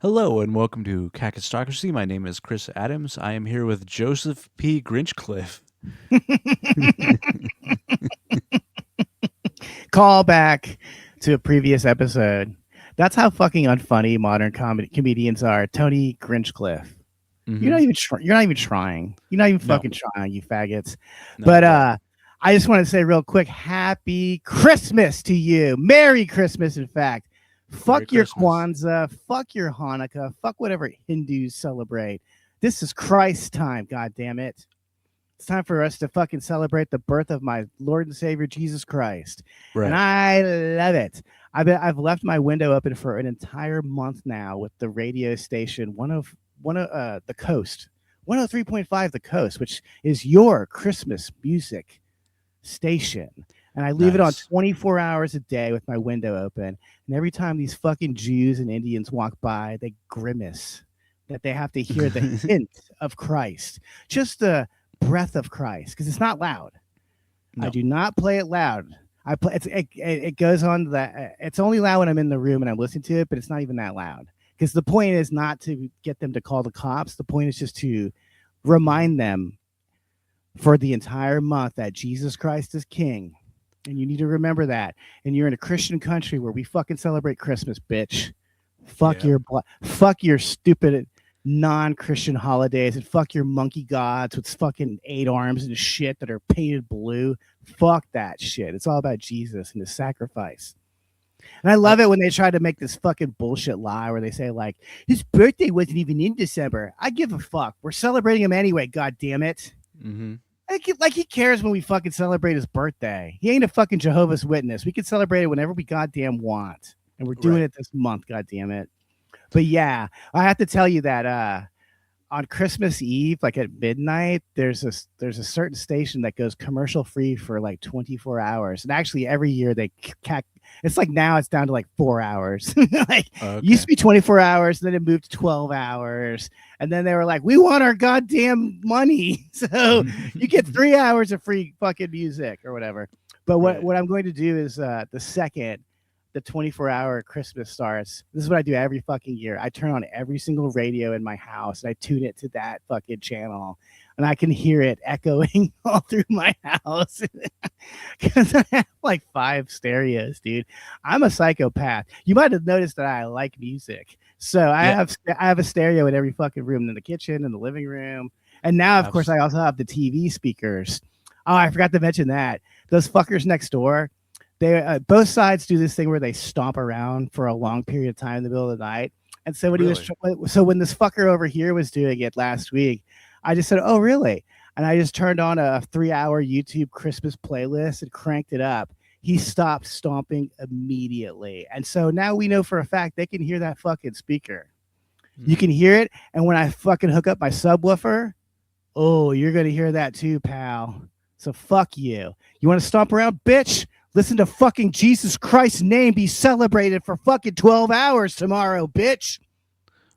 Hello and welcome to Kakistocracy. My name is Chris Adams. I am here with Joseph P. Grinchcliffe. Call back to a previous episode. That's how fucking unfunny modern comedians are. Tony Grinchcliffe. You're not even you're not even trying. You're not even fucking trying, you faggots. No, but I just want to say real quick, Happy Christmas to you. Merry Christmas, in fact. Fuck your Kwanzaa, fuck your Hanukkah, fuck whatever Hindus celebrate. This is Christ time, god damn it. It's time for us to fucking celebrate the birth of my Lord and Savior Jesus Christ. Right. And I love it. I've left my window open for an entire month now with the radio station the Coast, 103.5 The Coast, which is your Christmas music station. And I leave it on 24 hours a day with my window open. And every time these fucking Jews and Indians walk by, they grimace that they have to hear the hint of Christ. Just the breath of Christ, because it's not loud. No. I do not play it loud. I play it goes on that it's only loud when I'm in the room and I'm listening to it, but it's not even that loud. Because the point is not to get them to call the cops. The point is just to remind them for the entire month that Jesus Christ is King. And you need to remember that. And you're in a Christian country where we fucking celebrate Christmas, bitch. Fuck your stupid non-Christian holidays and fuck your monkey gods with fucking 8 arms and shit that are painted blue. Fuck that shit. It's all about Jesus and his sacrifice. And I love it when they try to make this fucking bullshit lie where they say, like, his birthday wasn't even in December. I give a fuck. We're celebrating him anyway, god damn it. Mm-hmm. Like he cares when we fucking celebrate his birthday. He ain't a fucking Jehovah's Witness. We can celebrate it whenever we goddamn want. And we're doing it this month, god damn it. But yeah, I have to tell you that on Christmas Eve, like at midnight, there's a certain station that goes commercial free for like 24 hours. And actually every year it's like now it's down to like 4 hours. Used to be 24 hours, then it moved to 12 hours. And then they were like, we want our goddamn money. So you get 3 hours of free fucking music or whatever. But what I'm going to do is the second the 24-hour Christmas starts. This is what I do every fucking year. I turn on every single radio in my house and I tune it to that fucking channel. And I can hear it echoing all through my house. Because I have like 5 stereos, dude. I'm a psychopath. You might have noticed that I like music. So I have a stereo in every fucking room, in the kitchen, in the living room. And now, of course, I also have the TV speakers. Oh, I forgot to mention that. Those fuckers next door, they both sides do this thing where they stomp around for a long period of time in the middle of the night. And so when this fucker over here was doing it last week, I just said, oh, really? And I just turned on a 3-hour YouTube Christmas playlist and cranked it up. He stopped stomping immediately. And so now we know for a fact they can hear that fucking speaker. You can hear it. And when I fucking hook up my subwoofer, oh, you're going to hear that too, pal. So fuck you. You want to stomp around, bitch? Listen to fucking Jesus Christ's name be celebrated for fucking 12 hours tomorrow, bitch.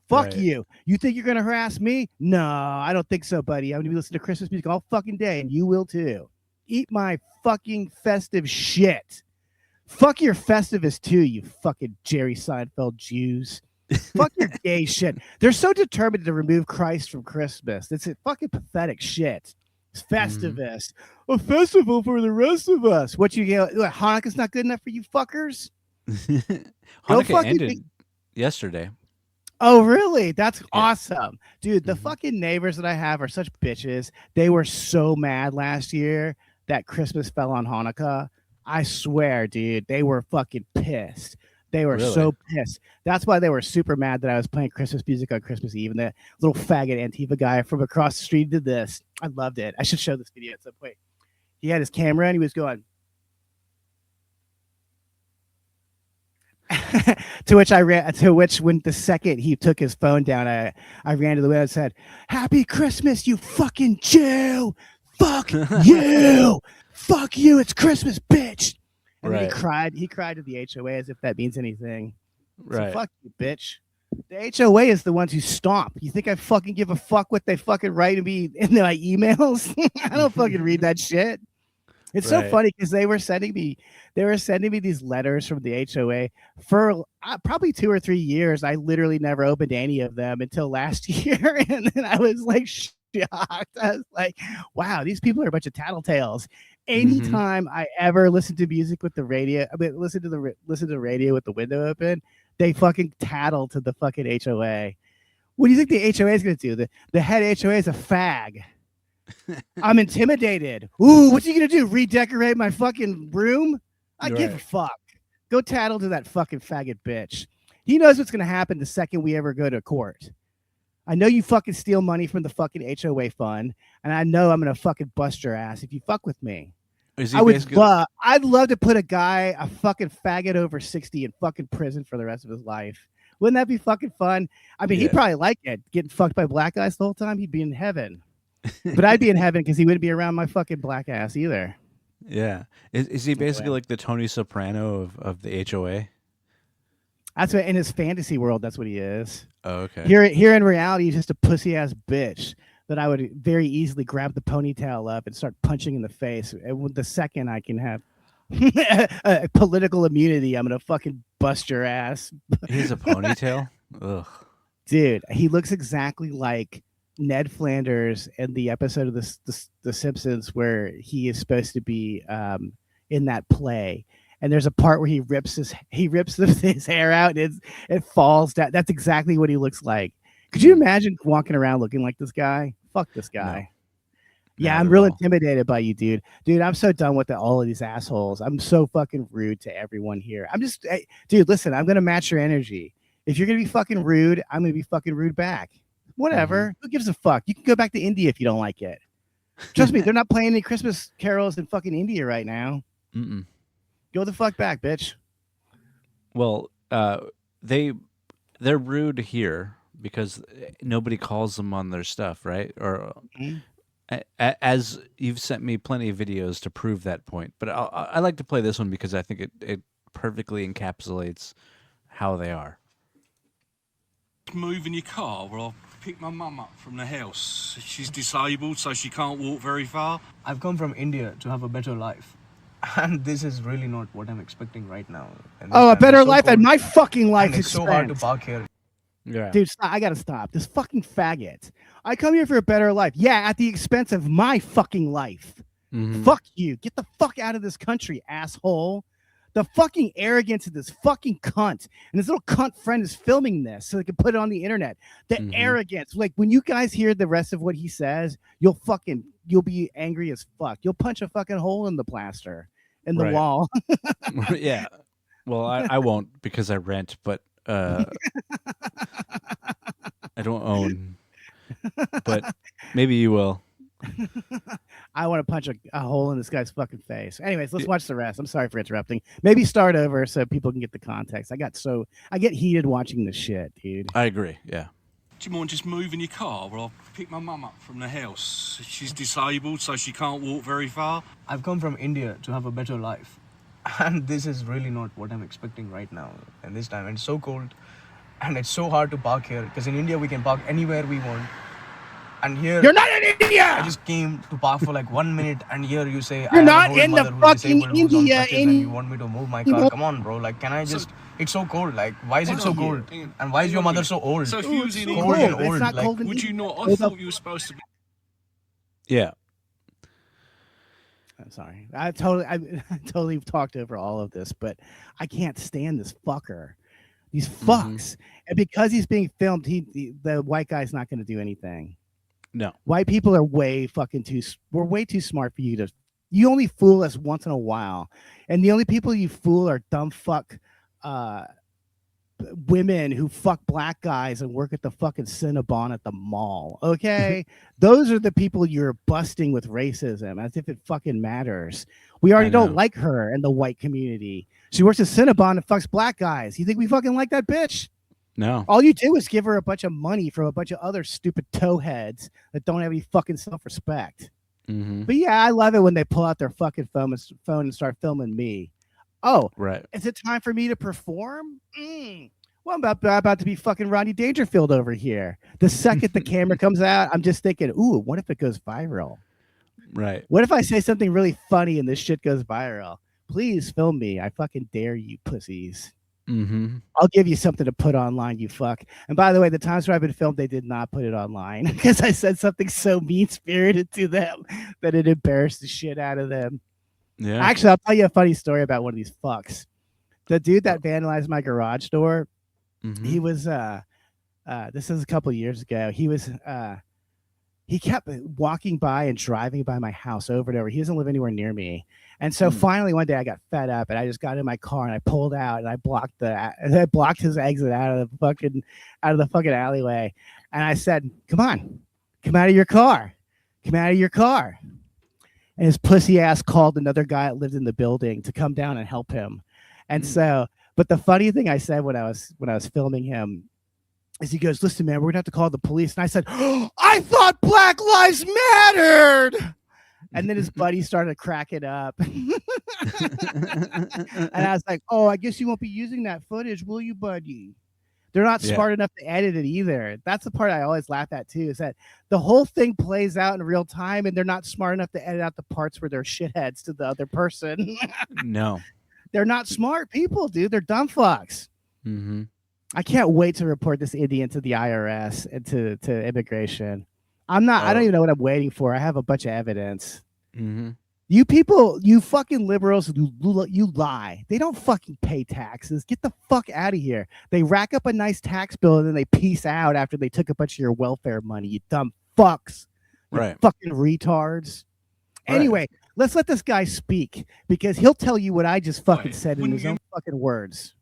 Fuck you. You think you're going to harass me? No, I don't think so, buddy. I'm going to be listening to Christmas music all fucking day, and you will too. Eat my fucking festive shit. Fuck your Festivus too, you fucking Jerry Seinfeld Jews. Fuck your gay shit. They're so determined to remove Christ from Christmas. It's a fucking pathetic shit. It's Festivus. A festival for the rest of us. What you get? Hanukkah's not good enough for you fuckers? Hanukkah ended yesterday. Oh, really? That's awesome. Dude, the fucking neighbors that I have are such bitches. They were so mad last year that Christmas fell on Hanukkah. I swear, dude, they were fucking pissed. They were so pissed. That's why they were super mad that I was playing Christmas music on Christmas Eve. And the little faggot Antifa guy from across the street did this. I loved it. I should show this video at some point. He had his camera and he was going. To which when the second he took his phone down, I ran to the window and said, "Happy Christmas, you fucking Jew! Fuck you! Fuck you! It's Christmas, bitch!" And then he cried to the HOA as if that means anything. So fuck you, bitch. The HOA is the ones who stomp. You think I fucking give a fuck what they fucking write to me in my emails? I don't fucking read that shit. It's so Right. funny because they were sending me these letters from the HOA for probably 2 or 3 years. I literally never opened any of them until last year, and then I was like shocked. I was like, "Wow, these people are a bunch of tattletales." Mm-hmm. Anytime I ever listen to music with the radio, I mean, listen to the radio with the window open, they fucking tattle to the fucking HOA. What do you think the HOA is going to do? The head HOA is a fag. I'm intimidated. Ooh, what you gonna do? Redecorate my fucking room? I give a Right. fuck. Go tattle to that fucking faggot bitch. He knows what's gonna happen the second we ever go to court. I know you fucking steal money from the fucking HOA fund, and I know I'm gonna fucking bust your ass if you fuck with me. Is he basically? I'd love to put a fucking faggot over 60 in fucking prison for the rest of his life. Wouldn't that be fucking fun? I mean, he'd Yeah. probably like it. Getting fucked by black guys the whole time, he'd be in heaven. But I'd be in heaven because he wouldn't be around my fucking black ass either. Yeah. Is he basically Anyway, like the Tony Soprano of the HOA? that's what in his fantasy world. That's what he is. Oh, okay. Here in reality, he's just a pussy ass bitch that I would very easily grab the ponytail up and start punching in the face. And the second I can have political immunity, I'm gonna fucking bust your ass, He has a ponytail. Ugh. dude. He looks exactly like Ned Flanders in the episode of the Simpsons where he is supposed to be in that play. And there's a part where he rips his hair out and it falls down. That's exactly what he looks like. Could you imagine walking around looking like this guy? Fuck this No, guy. Yeah, not I'm at real all. intimidated by you, dude. Dude, I'm so done with all of these assholes. I'm so fucking rude to everyone here. Dude, listen, I'm gonna match your energy. If you're gonna be fucking rude, I'm gonna be fucking rude back. Mm-hmm. Whatever. Who gives a fuck? You can go back to India if you don't like it. Trust me, they're not playing any Christmas carols in fucking India right now. Mm-mm. Go the fuck back, bitch. Well, they they're rude here because nobody calls them on their stuff, right? Or Mhm. as you've sent me plenty of videos to prove that point. But I like to play this one because I think it perfectly encapsulates how they are. Move in your car where I'll pick my mum up from the house. She's disabled, so she can't walk very far. I've come from India to have a better life. And this is really not what I'm expecting right now. And Oh, a this time better it's so life at cold, my fucking life and it's so hard to expense. park here. Yeah. Dude, I gotta stop. This fucking faggot. I come here for a better life. Yeah, at the expense of my fucking life. Mhm. Fuck you. Get the fuck out of this country, asshole. The fucking arrogance of this fucking cunt. And this little cunt friend is filming this so they can put it on the internet. The Mhm. arrogance. Like when you guys hear the rest of what he says, you'll be angry as fuck. You'll punch a fucking hole in the plaster in the Right. wall. Yeah. Well, I won't because I rent, but I don't own. But maybe you will. I want to punch a hole in this guy's fucking face. Anyways, let's watch the rest. I'm sorry for interrupting. Maybe start over so people can get the context. I get heated watching this shit, dude. I agree. Yeah. Do you mind just moving your car where I'll pick my mum up from the house? She's disabled, so she can't walk very far. I've come from India to have a better life. And this is really not what I'm expecting right now. And this time, and it's so cold. And it's so hard to park here. Because in India, we can park anywhere we want. And here, You're not in India. I just came to park for like 1 minute. And here you say, You're I not have an old in the mother who's fucking disabled, who's on India crutches, and you want me to move my car. Come on, bro. Like, can I just... It's so cold. Like, why is it so cold? And why is your mother so old? So if you was in cold and India, old, It's not like, cold in would you India. not? I Hold up. thought you were supposed to be. Yeah. I'm sorry. I totally talked over all of this, but I can't stand this fucker. These fucks. And because he's being filmed, the white guy's not going to do anything. No. White people are we're way too smart for you to. You only fool us once in a while, and the only people you fool are dumb fuck women who fuck black guys and work at the fucking Cinnabon at the mall. Okay, those are the people you're busting with racism, as if it fucking matters. We already don't like her in the white community. She works at Cinnabon and fucks black guys. You think we fucking like that bitch? No. All you do is give her a bunch of money from a bunch of other stupid towheads that don't have any fucking self-respect. Mm-hmm. But yeah, I love it when they pull out their fucking phone and start filming me. Oh, Right. is it time for me to perform? Well, I'm about to be fucking Rodney Dangerfield over here. The second the camera comes out, I'm just thinking, ooh, what if it goes viral? Right. What if I say something really funny and this shit goes viral? Please film me. I fucking dare you, pussies. Mm-hmm. I'll give you something to put online, you fuck. And by the way, the times where I've been filmed, they did not put it online because I said something so mean-spirited to them that it embarrassed the shit out of them. Yeah. Actually, I'll tell you a funny story about one of these fucks. The dude that vandalized my garage door, he was this is a couple of years ago. He kept walking by and driving by my house over and over. He doesn't live anywhere near me. And so finally one day I got fed up and I just got in my car and I pulled out and I blocked his exit out of the fucking alleyway. And I said, "Come on, come out of your car. Come out of your car." And his pussy ass called another guy that lived in the building to come down and help him. And so, but the funny thing I said when I was filming him is he goes, "Listen, man, we're gonna have to call the police." And I said, "Oh, I thought Black Lives mattered." And then his buddy started cracking up. And I was like, "Oh, I guess you won't be using that footage, will you, buddy?" They're not smart enough to edit it either. That's the part I always laugh at too, is that the whole thing plays out in real time and they're not smart enough to edit out the parts where they're shitheads to the other person. No. They're not smart people, dude. They're dumb fucks. Mm-hmm. I can't wait to report this Indian to the IRS and to immigration. I don't even know what I'm waiting for. I have a bunch of evidence. Mm-hmm. You people, you fucking liberals, you lie. They don't fucking pay taxes. Get the fuck out of here. They rack up a nice tax bill and then they peace out after they took a bunch of your welfare money. You dumb fucks. You Right. fucking retards. Right. Anyway, let's let this guy speak because he'll tell you what I just fucking said in Wouldn't his you- own fucking words.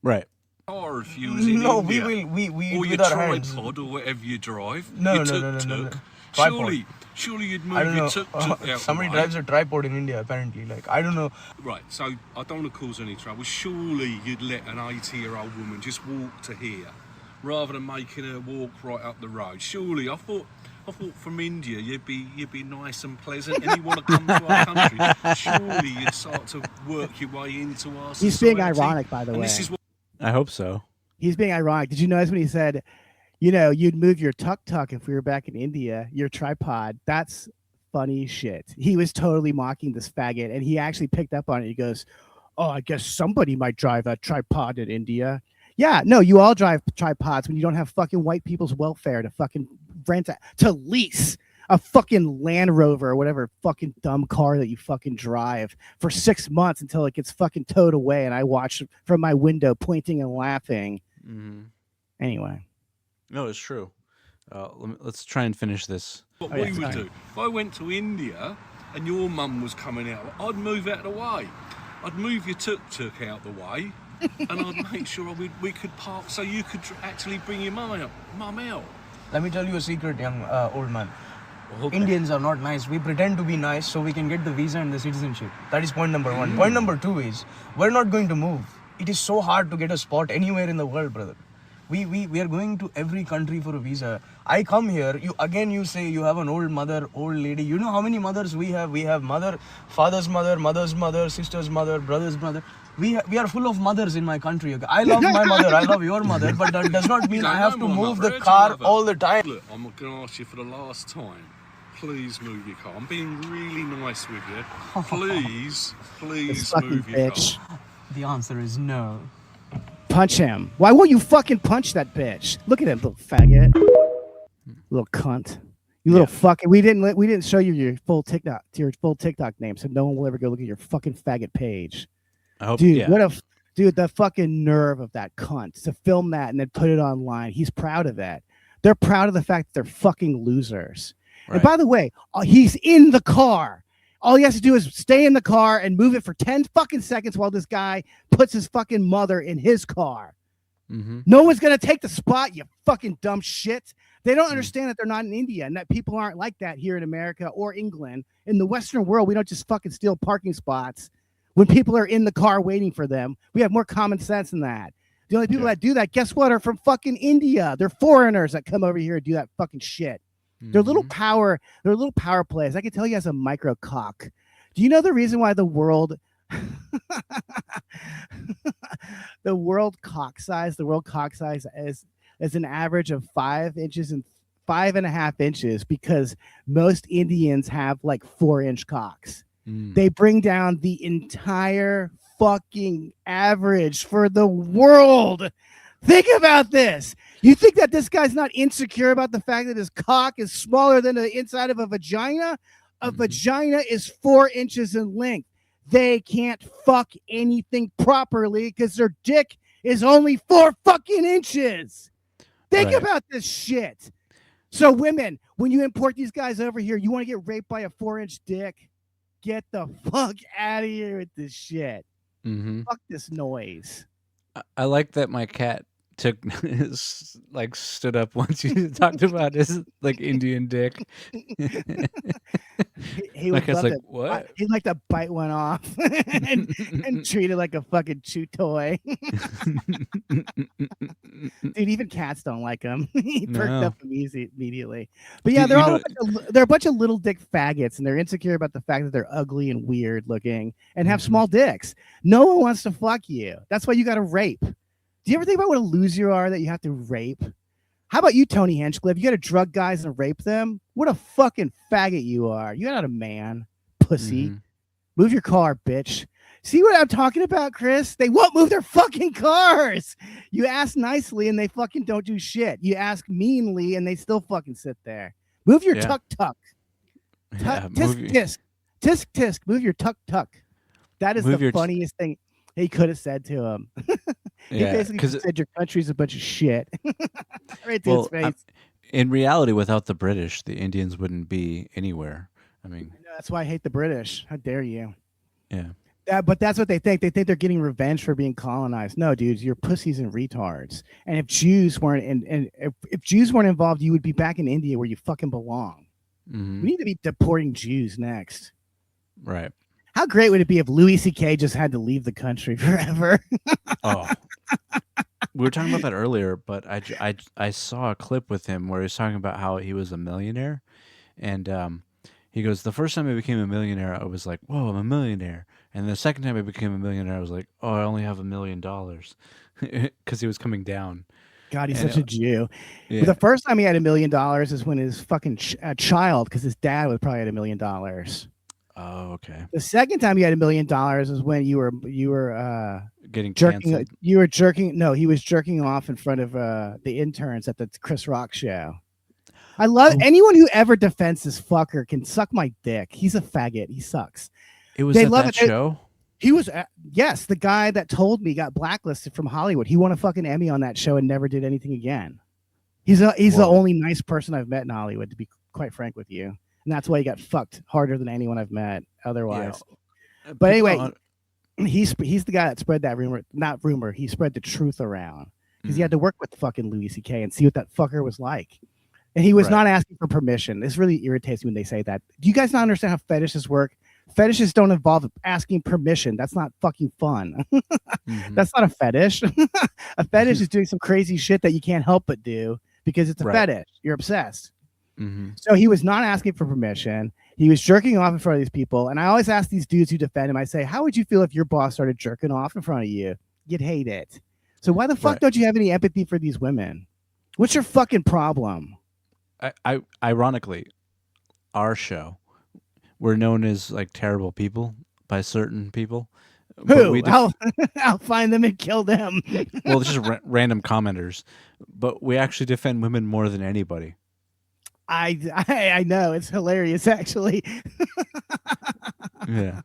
Right. Car if you was in No, India, we or with your our hands. tripod, or whatever you drive. No, your no, no, no, tuk-tuk. no, no. Tripod. Surely you'd I move don't your know. tuk-tuk out Somebody the way. drives a tripod in India, apparently. Like, I don't know. Right, so I don't want to cause any trouble. Surely you'd let an 80-year-old woman just walk to here, rather than making her walk right up the road. Surely, I thought from India you'd be nice and pleasant, and you want to come to our country. Surely you'd start to work your way into our society. He's being ironic, by the And way. this is what I hope so. He's being ironic. Did you notice when he said, you know, you'd move your tuk-tuk if we were back in India, your tripod? That's funny shit. He was totally mocking this faggot, and he actually picked up on it. He goes, "Oh, I guess somebody might drive a tripod in India." Yeah, no, you all drive tripods when you don't have fucking white people's welfare to fucking rent to lease a fucking Land Rover or whatever fucking dumb car that you fucking drive for 6 months until it gets fucking towed away, and I watch from my window pointing and laughing. Mm-hmm. Anyway. No, it's true. Let's try and finish this. what Oh, we yeah, would sorry. do. If I went to India and your mum was coming out, I'd move out of the way. I'd move your tuk-tuk out the way, and I'd make sure we could park so you could actually bring your mum out. Let me tell you a secret, young old man. Okay. Indians are not nice. We pretend to be nice so we can get the visa and the citizenship. That is point number one. Point number two is we're not going to move. It is so hard to get a spot anywhere in the world, brother. We are going to every country for a visa. I come here, you say you have an old mother, old lady. You know how many mothers we have? We have mother, father's mother, mother's mother, sister's mother, brother's mother. We are full of mothers in my country. Okay? I love my mother, I love your mother, but that does not mean You I don't have know to my move mother, the how do you car love her? all the time. Look, I'm going to ask you for the last time. Please move your car. I'm being really nice with you. Please This fucking move your bitch. car. The answer is no. Punch him. Why won't you fucking punch that bitch? Look at him, little faggot. Little cunt. You little fucking. We didn't show you your full TikTok name, so no one will ever go look at your fucking faggot page. I hope. Dude, Yeah. dude, the fucking nerve of that cunt to film that and then put it online. He's proud of that. They're proud of the fact that they're fucking losers. And Right. by the way, he's in the car. All he has to do is stay in the car and move it for 10 fucking seconds while this guy puts his fucking mother in his car. Mm-hmm. No one's going to take the spot, you fucking dumb shit. They don't understand that they're not in India and that people aren't like that here in America or England. In the Western world, we don't just fucking steal parking spots when people are in the car waiting for them. We have more common sense than that. The only people that do that, guess what, are from fucking India. They're foreigners that come over here and do that fucking shit. They're little power plays. I can tell you as a micro cock. Do you know the reason why the world cock size is an average of 5 inches and 5.5 inches because most Indians have like 4-inch cocks. Mm. They bring down the entire fucking average for the world. Think about this. You think that this guy's not insecure about the fact that his cock is smaller than the inside of a vagina? A vagina is 4 inches in length. They can't fuck anything properly because their dick is only 4 fucking inches. Think about this shit. So women, when you import these guys over here, you want to get raped by a 4-inch dick? Get the fuck out of here with this shit. Fuck this noise. I like that my cat stood up once you talked about his like Indian dick. He My would cat's love like, to, what? he'd like to bite one off and treat it like a fucking chew toy. Dude, even cats don't like him. He perked up immediately. But yeah, they're all they're a bunch of little dick faggots, and they're insecure about the fact that they're ugly and weird looking and have small dicks. No one wants to fuck you. That's why you got to rape. Do you ever think about what a loser you are that you have to rape? How about you, Tony Hinchcliffe? You got to drug guys and rape them? What a fucking faggot you are. You're not a man, pussy. Move your car, bitch. See what I'm talking about, Chris? They won't move their fucking cars. You ask nicely and they fucking don't do shit. You ask meanly and they still fucking sit there. Move your tuck-tuck. Tisk-tisk. Tisk-tisk. Move your tuck-tuck. That is the funniest thing he could have said to him. He basically said your country's a bunch of shit. Right to his face. In reality, without the British, the Indians wouldn't be anywhere. I mean, that's why I hate the British. How dare you? Yeah. But that's what they think. They think they're getting revenge for being colonized. No, dudes, you're pussies and retards. And if Jews weren't if Jews weren't involved, you would be back in India where you fucking belong. We need to be deporting Jews next. Right. How great would it be if Louis C.K. just had to leave the country forever? Oh. We were talking about that earlier, but I saw a clip with him where he was talking about how he was a millionaire, and he goes, the first time I became a millionaire, I was like, whoa, I'm a millionaire. And the second time I became a millionaire, I was like, oh, I only have $1 million, because he was coming down. God, he's such a Jew. Yeah. But the first time he had $1 million is when his fucking child, because his dad would probably had $1 million. Oh, okay. The second time you had $1 million is when you were getting jerking. canceled. You were jerking. No, he was jerking off in front of the interns at the Chris Rock show. I love anyone who ever defends this fucker can suck my dick. He's a faggot. He sucks. It was at that show. He was yes, the guy that told me got blacklisted from Hollywood. He won a fucking Emmy on that show and never did anything again. He's the only nice person I've met in Hollywood, to be quite frank with you. And that's why he got fucked harder than anyone I've met otherwise. Yeah. But anyway, he's the guy that spread that rumor. Not rumor. He spread the truth around because he had to work with fucking Louis C.K. and see what that fucker was like. And he was not asking for permission. This really irritates me when they say that. Do you guys not understand how fetishes work? Fetishes don't involve asking permission. That's not fucking fun. That's not a fetish. A fetish is doing some crazy shit that you can't help but do because it's a fetish. You're obsessed. So he was not asking for permission. He was jerking off in front of these people. And I always ask these dudes who defend him, I say, how would you feel if your boss started jerking off in front of you? You'd hate it. So why the fuck don't you have any empathy for these women? What's your fucking problem? I ironically, our show, we're known as like terrible people by certain people. Who? I'll find them and kill them. Well, it's just random commenters. But we actually defend women more than anybody. I know. It's hilarious, actually. Yeah.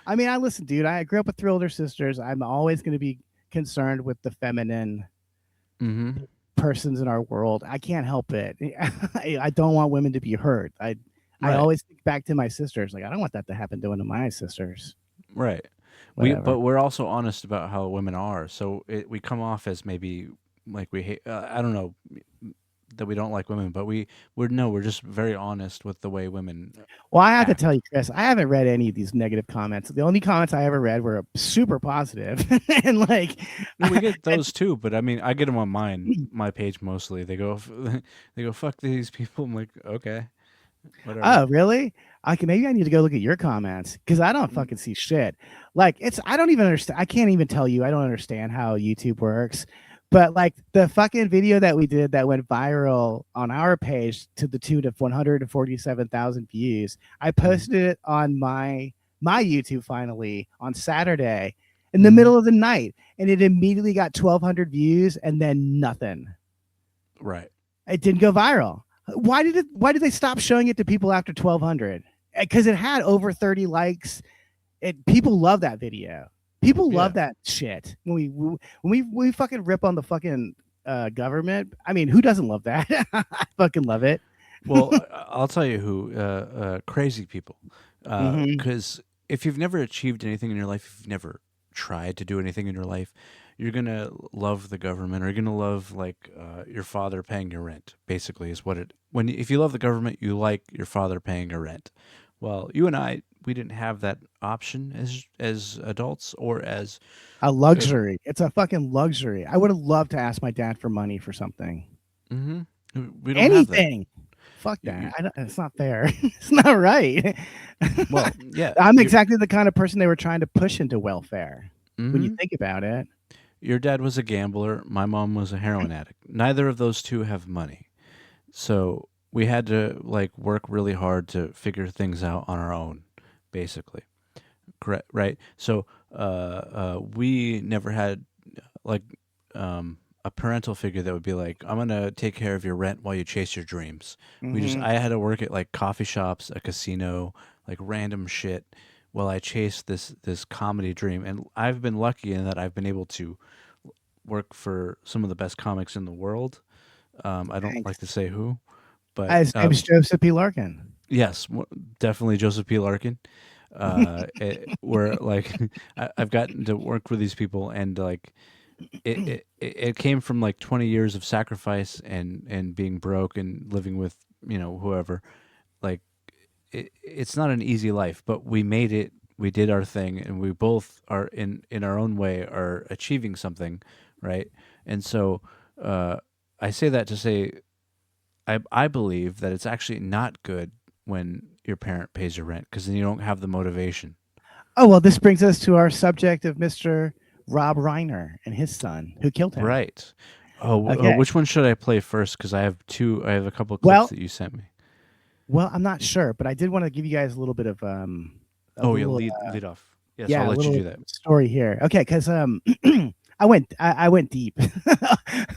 I mean, listen, dude, I grew up with three older sisters. I'm always going to be concerned with the feminine persons in our world. I can't help it. I don't want women to be hurt. I always think back to my sisters. Like, I don't want that to happen to one of my sisters. Right. But we're also honest about how women are. So we come off as maybe like we hate, I don't know, that we don't like women, but we're just very honest with the way women. Well, I have to tell you, Chris, I haven't read any of these negative comments. The only comments I ever read were super positive, and like we get those too. But I mean, I get them on my page mostly. They go, fuck these people. I'm like, okay, whatever. Oh, really? Maybe I need to go look at your comments because I don't fucking see shit. Like I don't even understand. I can't even tell you. I don't understand how YouTube works. But like the fucking video that we did that went viral on our page to the tune of 147,000 views, I posted it on my YouTube finally on Saturday in the middle of the night, and it immediately got 1,200 views and then nothing. Right. It didn't go viral. Why did they stop showing it to people after 1,200? Because it had over 30 likes. People love that video. People love that shit. When we fucking rip on the fucking government. I mean, who doesn't love that? I fucking love it. Well, I'll tell you who. Crazy people. Because if you've never achieved anything in your life, if you've never tried to do anything in your life, you're gonna love the government, or you're gonna love like your father paying your rent. Basically, is what it. If you love the government, you like your father paying your rent. Well, you and I, we didn't have that option as adults or as a luxury. It's a fucking luxury. I would have loved to ask my dad for money for something. We don't anything. Have that. Fuck that. It's not fair. It's not right. Well, yeah. I'm exactly the kind of person they were trying to push into welfare. When you think about it. Your dad was a gambler. My mom was a heroin addict. Neither of those two have money. So we had to like work really hard to figure things out on our own, basically. Correct, right? So we never had like a parental figure that would be like, I'm gonna take care of your rent while you chase your dreams. I had to work at like coffee shops, a casino, like random shit while I chased this comedy dream. And I've been lucky in that I've been able to work for some of the best comics in the world. I don't like to say who, but his name is Joseph P. Larkin. Yes, definitely Joseph P. Larkin. Where like I've gotten to work with these people, and like it came from like 20 years of sacrifice and being broke and living with whoever. Like it's not an easy life, but we made it. We did our thing, and we both are in our own way are achieving something, right? And so I say that to say I believe that it's actually not good when your parent pays your rent, because then you don't have the motivation. Oh, well, this brings us to our subject of Mr. Rob Reiner and his son who killed him. Right. Which one should I play first? Because I have a couple of clips that you sent me. Well, I'm not sure, but I did want to give you guys a little bit of lead off. Yes, yeah, I'll let you do that. Story here. Okay, because I went deep.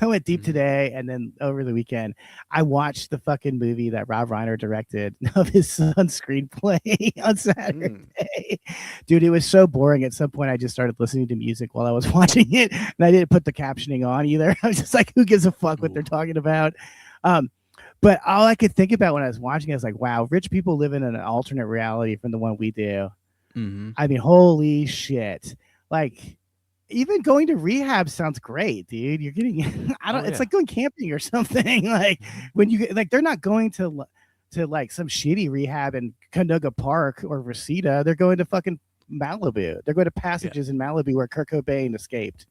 I went deep today, and then over the weekend, I watched the fucking movie that Rob Reiner directed of his son's screenplay on Saturday. Dude, it was so boring. At some point, I just started listening to music while I was watching it, and I didn't put the captioning on either. I was just like, who gives a fuck what they're talking about? But all I could think about when I was watching it was like, wow, rich people live in an alternate reality from the one we do. I mean, holy shit. Like, even going to rehab sounds great, dude. You're getting, it's like going camping or something. Like when you like, they're not going to like some shitty rehab in Canoga Park or Reseda. They're going to fucking Malibu. They're going to passages in Malibu where Kurt Cobain escaped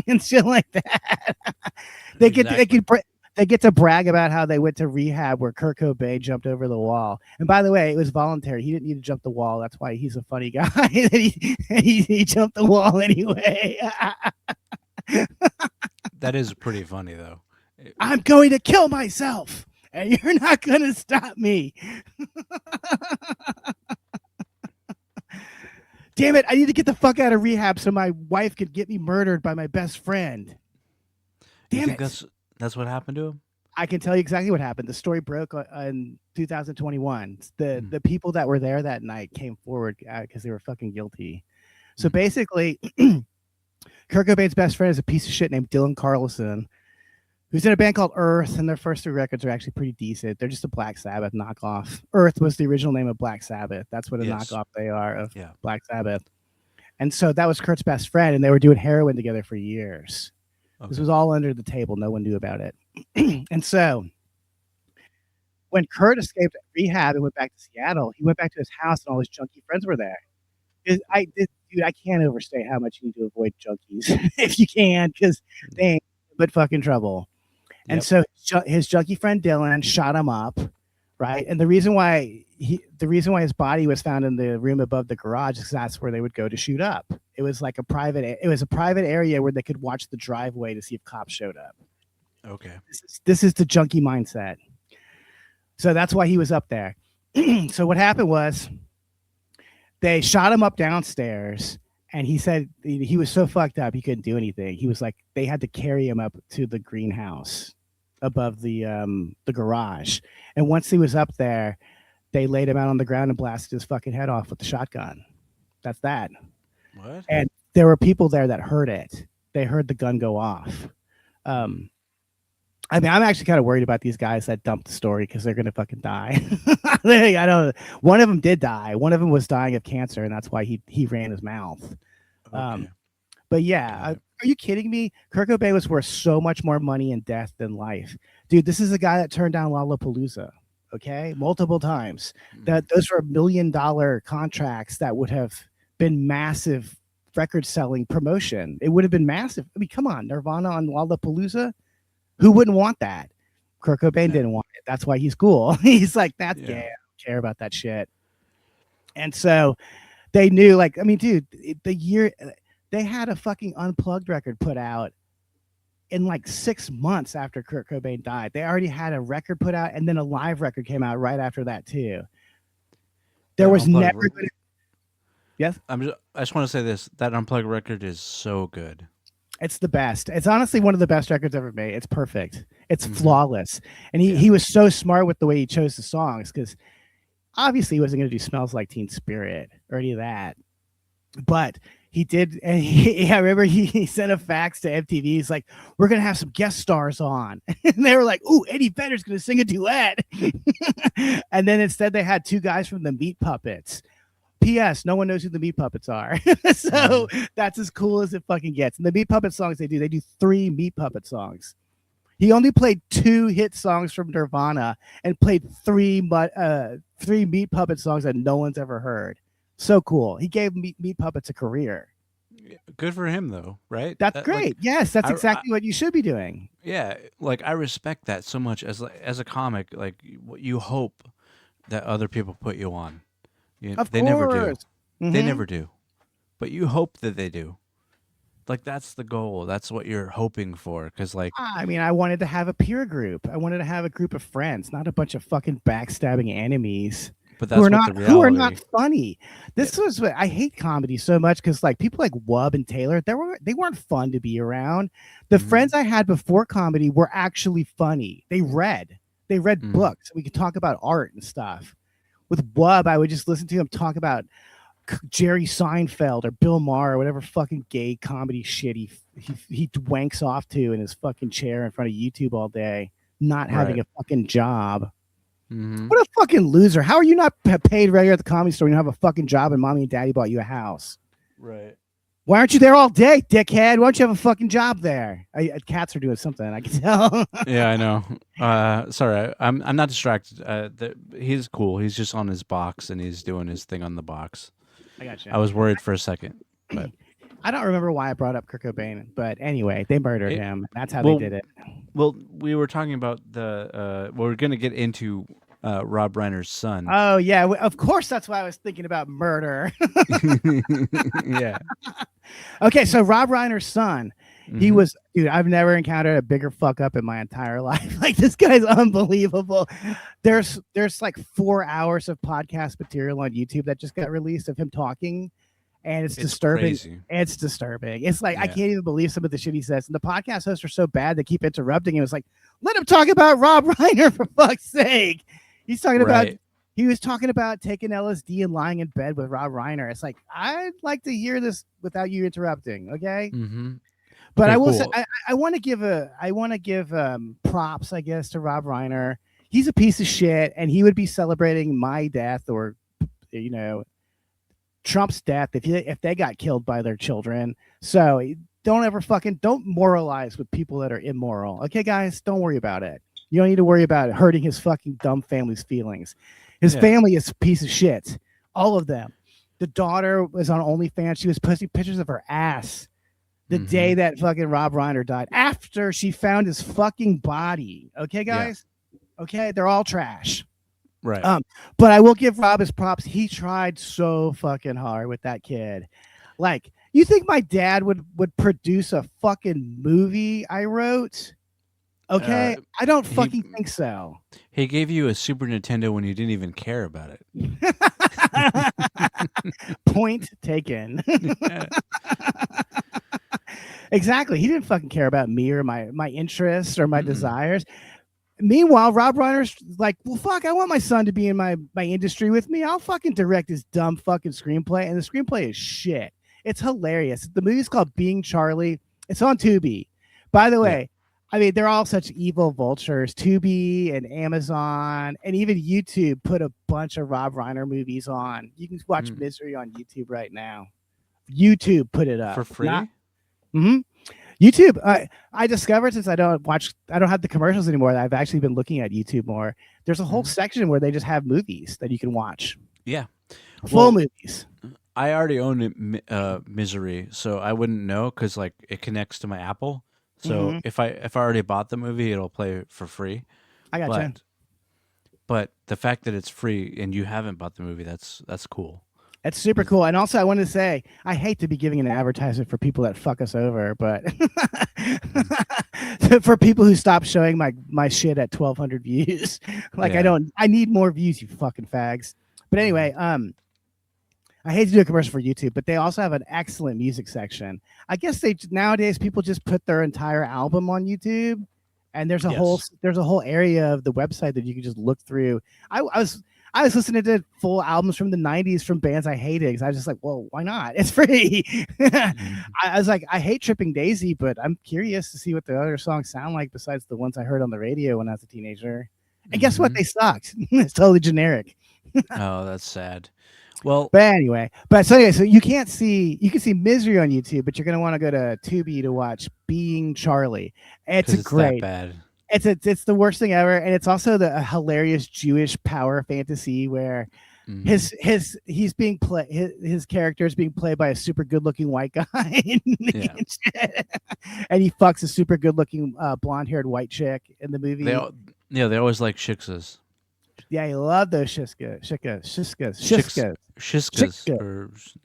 and shit like that. They get to brag about how they went to rehab where Kurt Cobain jumped over the wall. And by the way, it was voluntary. He didn't need to jump the wall. That's why he's a funny guy. he jumped the wall anyway. That is pretty funny, though. I'm going to kill myself, and you're not going to stop me. Damn it. I need to get the fuck out of rehab so my wife could get me murdered by my best friend. Damn it. That's what happened to him? I can tell you exactly what happened. The story broke in 2021. The people that were there that night came forward because they were fucking guilty. So basically, Kurt Cobain's best friend is a piece of shit named Dylan Carlson, who's in a band called Earth, and their first 3 records are actually pretty decent. They're just a Black Sabbath knockoff. Earth was the original name of Black Sabbath. That's what a knockoff they are of Black Sabbath. And so that was Kurt's best friend, and they were doing heroin together for years. Okay. This was all under the table. No one knew about it. And so when Kurt escaped rehab and went back to Seattle, he went back to his house and all his junkie friends were there. Dude, I can't overstate how much you need to avoid junkies if you can, because they ain't but fucking trouble. Yep. And so his junkie friend Dylan shot him up, right? And the reason why his body was found in the room above the garage is that's where they would go to shoot up It was like a private area where they could watch the driveway to see if cops showed up. Okay. This is the junkie mindset. So that's why he was up there. So what happened was they shot him up downstairs, and he said he was so fucked up he couldn't do anything. He was like, they had to carry him up to the greenhouse above the garage. And once he was up there, they laid him out on the ground and blasted his fucking head off with the shotgun. That's that. What? And there were people there that heard it. They heard the gun go off. I mean, I'm actually kind of worried about these guys that dumped the story because they're gonna fucking die. I don't. One of them did die. One of them was dying of cancer, and that's why he ran his mouth. Okay. But yeah, are you kidding me? Kurt Cobain was worth so much more money and death than life, dude. This is a guy that turned down Lollapalooza, okay, multiple times. That those were $1 million contracts that would have been massive record-selling promotion. It would have been massive. I mean, come on, Nirvana on Lollapalooza. Who wouldn't want that? Kurt Cobain didn't want it. That's why he's cool. He's like, that's gay. I don't care about that shit. And so they knew, like, I mean, dude, the year they had a fucking Unplugged record put out in like 6 months after Kurt Cobain died. They already had a record put out, and then a live record came out right after that too. There was never. Yes, I just want to say this: that Unplugged record is so good. It's the best. It's honestly one of the best records ever made. It's perfect. It's flawless. And he was so smart with the way he chose the songs, because obviously he wasn't going to do Smells Like Teen Spirit or any of that. But he did. And I remember he sent a fax to MTV. He's like, we're going to have some guest stars on. And they were like, ooh, Eddie Vedder's going to sing a duet. And then instead they had two guys from the Meat Puppets. P.S. No one knows who the Meat Puppets are. So that's as cool as it fucking gets. And the Meat Puppet songs they do 3 Meat Puppet songs. He only played 2 hit songs from Nirvana and played 3 Meat Puppet songs that no one's ever heard. So cool. He gave Meat Puppets a career. Good for him, though, right? That's great. Like, yes, that's exactly what you should be doing. Yeah, like I respect that so much as a comic. Like you hope that other people put you on. They never do. They never do. But you hope that they do. Like that's the goal. That's what you're hoping for. Because like, I mean, I wanted to have a peer group. I wanted to have a group of friends, not a bunch of fucking backstabbing enemies. But that's who are not funny. This was what I hate comedy so much, because like people like Wub and Taylor, they weren't fun to be around. The friends I had before comedy were actually funny. They read books. We could talk about art and stuff. With Wub, I would just listen to him talk about Jerry Seinfeld or Bill Maher or whatever fucking gay comedy shit he wanks off to in his fucking chair in front of YouTube all day, not having a fucking job. What a fucking loser. How are you not paid regular at the Comedy Store? You don't have a fucking job and mommy and daddy bought you a house. Right. Why aren't you there all day, dickhead? Why don't you have a fucking job there? Cats are doing something, I can tell. Yeah, I know. Sorry, I'm not distracted. He's cool. He's just on his box and he's doing his thing on the box. I got you. I was worried for a second, but I don't remember why I brought up Kurt Cobain, but anyway, they murdered him. That's how they did it. Well, we were talking about we're going to get into Rob Reiner's son. Oh yeah, of course. That's why I was thinking about murder. Yeah. Okay, so Rob Reiner's son, he was, dude, I've never encountered a bigger fuck up in my entire life. Like, this guy's unbelievable. There's like 4 hours of podcast material on YouTube that just got released of him talking, and it's disturbing. Crazy. It's disturbing. It's like, I can't even believe some of the shit he says. And the podcast hosts are so bad, they keep interrupting him. It's like, let him talk about Rob Reiner, for fuck's sake. He's talking about, he was talking about taking LSD and lying in bed with Rob Reiner. It's like, I'd like to hear this without you interrupting. Okay. But Very I will cool. say, I want to give props, I guess, to Rob Reiner. He's a piece of shit, and he would be celebrating my death or, you know, Trump's death if they got killed by their children. So don't moralize with people that are immoral. Okay, guys, don't worry about it. You don't need to worry about it hurting his fucking dumb family's feelings. His family is a piece of shit. All of them. The daughter was on OnlyFans. She was posting pictures of her ass the day that fucking Rob Reiner died, after she found his fucking body. Okay, guys? Yeah. Okay, they're all trash. Right. But I will give Rob his props. He tried so fucking hard with that kid. Like, you think my dad would produce a fucking movie I wrote? Okay, I don't fucking think so. He gave you a Super Nintendo when you didn't even care about it. Point taken. Exactly. He didn't fucking care about me or my interests or my desires. Meanwhile, Rob Reiner's like, well, fuck, I want my son to be in my industry with me. I'll fucking direct his dumb fucking screenplay. And the screenplay is shit. It's hilarious. The movie's called Being Charlie. It's on Tubi. By the way, I mean, they're all such evil vultures. Tubi and Amazon and even YouTube put a bunch of Rob Reiner movies on. You can watch Misery on YouTube right now. YouTube put it up. For free? YouTube. I discovered, since I don't have the commercials anymore, that I've actually been looking at YouTube more. There's a whole section where they just have movies that you can watch. Yeah. Full movies. I already own Misery, so I wouldn't know because like it connects to my Apple. So if I already bought the movie, it'll play for free. I gotcha. But the fact that it's free and you haven't bought the movie, that's cool. It's super cool. And also, I wanted to say, I hate to be giving an advertisement for people that fuck us over, but for people who stop showing my shit at 1,200 views, like I need more views, you fucking fags. But anyway, I hate to do a commercial for YouTube, but they also have an excellent music section. I guess nowadays people just put their entire album on YouTube, and there's a whole area of the website that you can just look through. I was listening to full albums from the 90s from bands I hated because I was just like, well, why not? It's free. I was like, I hate Tripping Daisy, but I'm curious to see what the other songs sound like besides the ones I heard on the radio when I was a teenager. And guess what? They sucked. It's totally generic. Oh, that's sad. Well, but anyway, so you can see Misery on YouTube, but you're gonna want to go to Tubi to watch Being Charlie. It's great. That bad. It's the worst thing ever, and it's also a hilarious Jewish power fantasy where his character is being played by a super good looking white guy, and he fucks a super good looking blonde haired white chick in the movie. They always like shixas. Yeah, I love those shishkas.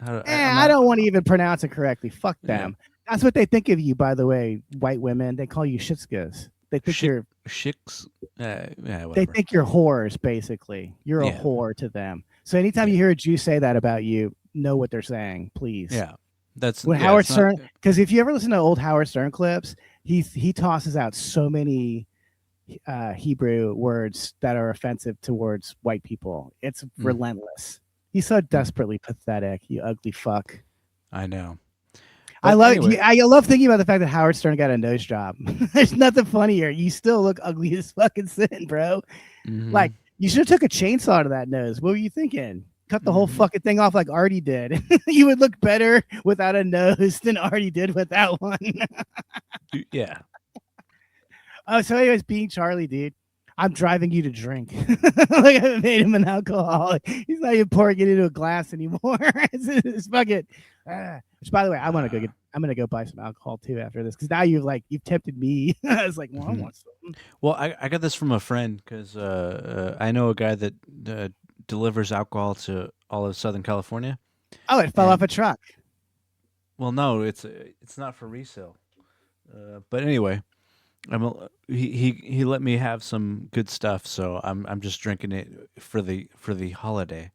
I don't want to even pronounce it correctly. Fuck them. Yeah. That's what they think of you, by the way, white women. They call you shitskas. They think you're shicks. They think you're whores, basically. You're a whore to them. So anytime you hear a Jew say that about you, know what they're saying, please. Yeah. That's when Howard Stern, because if you ever listen to old Howard Stern clips, he tosses out so many Hebrew words that are offensive towards white people. It's relentless. He's so desperately pathetic, you ugly fuck. I know. I love thinking about the fact that Howard Stern got a nose job. There's nothing funnier. You still look ugly as fucking sin, bro. Like, you should have took a chainsaw to that nose. What were you thinking? Cut the whole fucking thing off like Artie did. You would look better without a nose than Artie did without one. Yeah. Oh, so anyways, Being Charlie, dude, I'm driving you to drink. Like, I made him an alcoholic. He's not even pouring it into a glass anymore. It's fucking. Which, by the way, I'm gonna go buy some alcohol too after this, because now you've tempted me. I was like, well, I want something. Well, I got this from a friend because I know a guy that delivers alcohol to all of Southern California. Oh, it fell off a truck. Well, no, it's not for resale. But anyway. He let me have some good stuff, so I'm just drinking it for the holiday.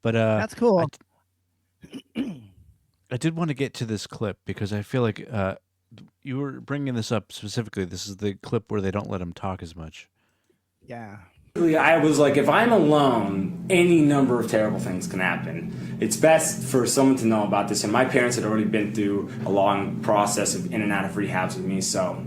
But that's cool. I did want to get to this clip because I feel like you were bringing this up specifically. This is the clip where they don't let him talk as much. Yeah. I was like, if I'm alone, any number of terrible things can happen. It's best for someone to know about this, and my parents had already been through a long process of in and out of rehabs with me, so.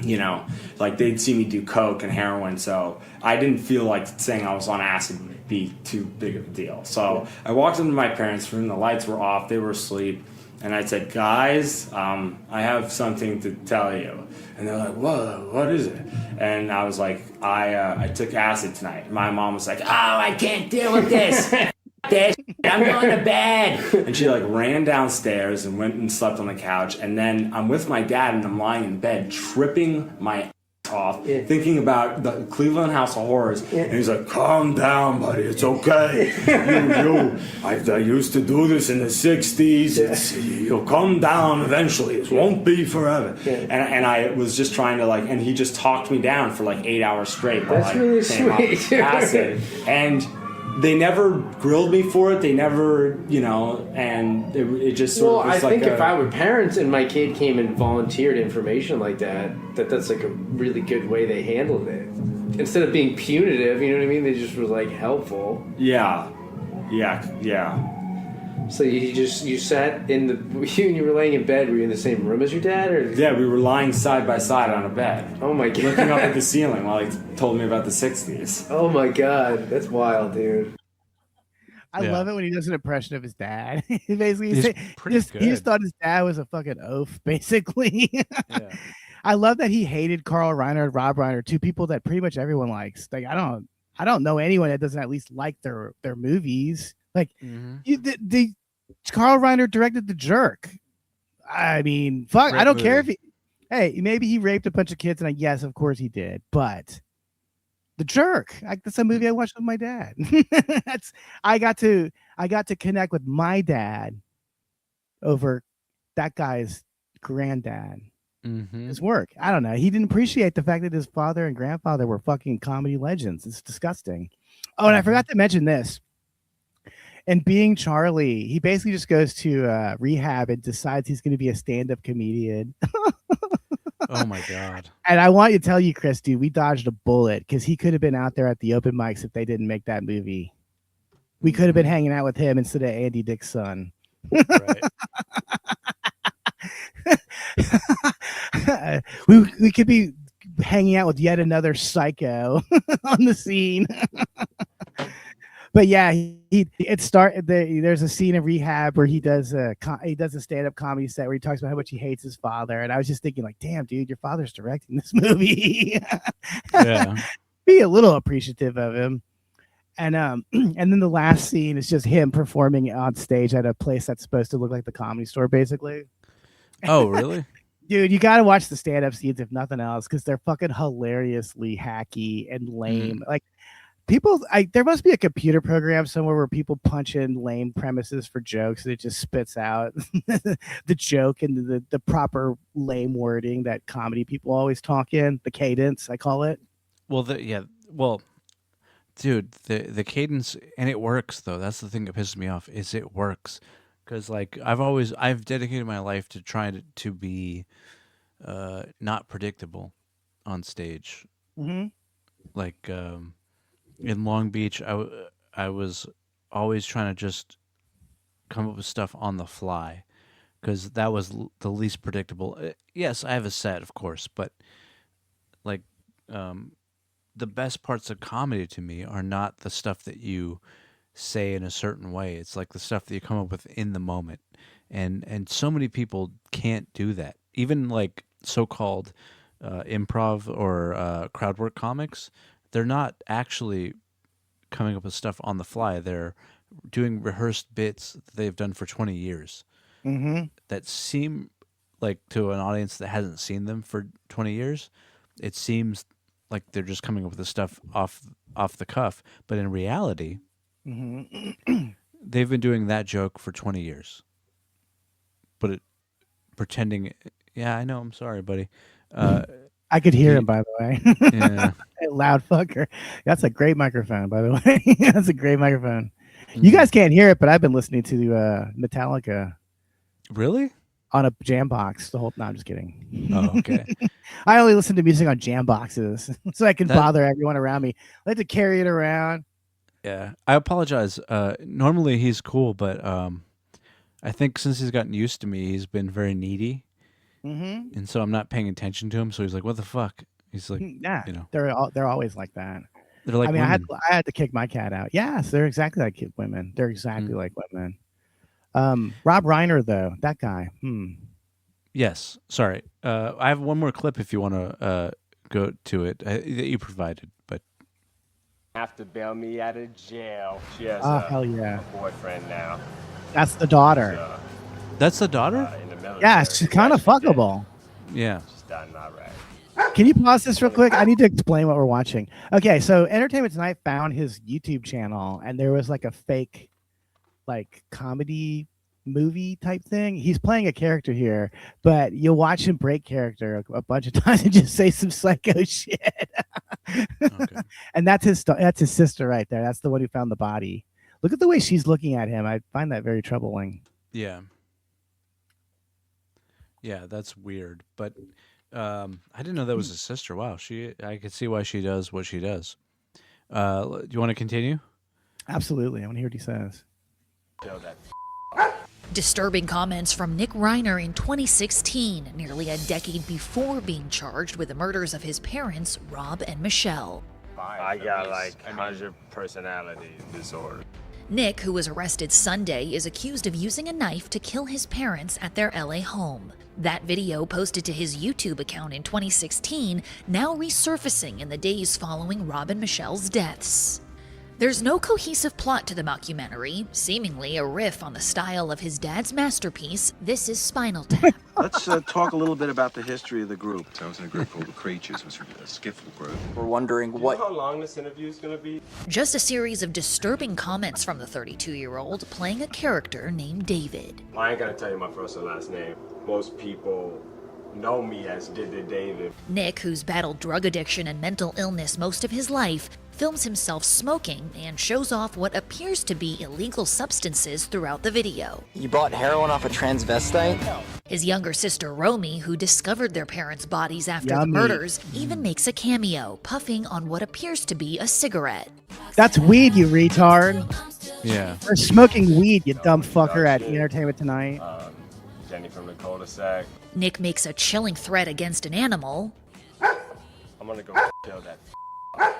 You know, like they'd see me do coke and heroin, so I didn't feel like saying I was on acid would be too big of a deal. So I walked into my parents' room, the lights were off, they were asleep, and I said, guys, I have something to tell you. And they're like, whoa, what is it? And I was like, I took acid tonight. My mom was like, oh, I can't deal with this. I'm going to bed. And she like ran downstairs and went and slept on the couch. And then I'm with my dad and I'm lying in bed tripping my off, thinking about the Cleveland House of Horrors, and he's like, "Calm down, buddy. It's okay. I used to do this in the '60s. You'll calm down eventually. It won't be forever." And I was just trying to and he just talked me down for 8 hours straight. That's really sweet. Acid. And they never grilled me for it. They never, and it just sort of was I think if I were parents and my kid came and volunteered information like that's a really good way they handled it. Instead of being punitive, you know what I mean? They just were helpful. Yeah. So you sat you were laying in bed. Were you in the same room as your dad, or? Yeah, we were lying side by side on a bed. Oh my god! Looking up at the ceiling while he told me about the '60s. Oh my god, that's wild, dude. I love it when he does an impression of his dad. Basically, he just thought his dad was a fucking oaf, basically. Yeah. I love that he hated Carl Reiner and Rob Reiner, two people that pretty much everyone likes. I don't know anyone that doesn't at least like their movies. Carl Reiner directed The Jerk. I mean, fuck, Great I don't movie. care if maybe he raped a bunch of kids, and yes, of course he did, but The Jerk, that's a movie I watched with my dad. I got to connect with my dad over that guy's granddad. His work. I don't know. He didn't appreciate the fact that his father and grandfather were fucking comedy legends. It's disgusting. Oh, and I forgot to mention this. And Being Charlie, he basically just goes to rehab and decides he's going to be a stand-up comedian. Oh my god! And I want to tell you, Chris, dude, we dodged a bullet because he could have been out there at the open mics if they didn't make that movie. We could have been hanging out with him instead of Andy Dick's son. Right. we could be hanging out with yet another psycho on the scene. But yeah, there's a scene in rehab where he does a stand-up comedy set where he talks about how much he hates his father, and I was just thinking damn, dude, your father's directing this movie. Yeah. Be a little appreciative of him. And then the last scene is just him performing on stage at a place that's supposed to look like the Comedy Store, basically. Oh, really? Dude, you got to watch the stand-up scenes if nothing else, because they're fucking hilariously hacky and lame. There must be a computer program somewhere where people punch in lame premises for jokes and it just spits out the joke and the proper lame wording that comedy people always talk in, the cadence, I call it. Well, dude, the cadence, and it works though. That's the thing that pisses me off, is it works. Because I've dedicated my life to trying to be not predictable on stage. Mm-hmm. In Long Beach, I was always trying to just come up with stuff on the fly, because that was the least predictable. Yes, I have a set, of course, but the best parts of comedy to me are not the stuff that you say in a certain way. It's like the stuff that you come up with in the moment, and so many people can't do that. Even so-called improv or crowd work comics, they're not actually coming up with stuff on the fly. They're doing rehearsed bits that they've done for 20 years that seem like, to an audience that hasn't seen them for 20 years, it seems like they're just coming up with the stuff off the cuff. But in reality, they've been doing that joke for 20 years. But pretending, yeah, I know, I'm sorry, buddy. I could hear him, by the way. Yeah. Loud fucker. That's a great microphone, by the way. That's a great microphone. You guys can't hear it, but I've been listening to Metallica. Really? On a jam box the whole. No, I'm just kidding. Oh, okay. I only listen to music on jam boxes so I can bother everyone around me. I like to carry it around. Yeah, I apologize. Normally he's cool, but I think since he's gotten used to me, he's been very needy. And so I'm not paying attention to him. So he's like, "What the fuck?" He's like, "Yeah, they're always like that." They're like, I mean, women. I had to kick my cat out. Yes, they're exactly like women. They're exactly like women. Rob Reiner, though, that guy. Yes. Sorry. I have one more clip if you want to go to it that you provided, but have to bail me out of jail. She has hell yeah, a boyfriend now. That's the daughter. That's the daughter? In the military. Yeah, she's kind of fuckable. Yeah. She's done all right. Can you pause this real quick? I need to explain what we're watching. Okay, so Entertainment Tonight found his YouTube channel, and there was like a fake, like comedy movie type thing. He's playing a character here, but you'll watch him break character a bunch of times and just say some psycho shit. Okay. And that's his sister right there. That's the one who found the body. Look at the way she's looking at him. I find that very troubling. Yeah. Yeah, that's weird. But I didn't know that was his sister. Wow, I could see why she does what she does. Do you want to continue? Absolutely. I want to hear what he says. Disturbing comments from Nick Reiner in 2016, nearly a decade before being charged with the murders of his parents, Rob and Michelle. I got like 100 personality disorder. Nick, who was arrested Sunday, is accused of using a knife to kill his parents at their LA home. That video, posted to his YouTube account in 2016, now resurfacing in the days following Rob and Michelle's deaths. There's no cohesive plot to the mockumentary, seemingly a riff on the style of his dad's masterpiece, This Is Spinal Tap. Let's talk a little bit about the history of the group. I was in a group called the Creatures, which was a skiffle group. We're wondering what... You know how long this interview is going to be? Just a series of disturbing comments from the 32-year-old playing a character named David. I ain't got to tell you my first and last name. Most people know me as Did David. Nick, who's battled drug addiction and mental illness most of his life, films himself smoking and shows off what appears to be illegal substances throughout the video. You bought heroin off a transvestite? His younger sister Romy, who discovered their parents' bodies after the Yummy. murders, even makes a cameo, puffing on what appears to be a cigarette. That's weed, you retard. Yeah. Or smoking weed, you dumb fucker at Entertainment Tonight. Jenny from the cul-de-sac. Nick makes a chilling threat against an animal I'm going to go kill that.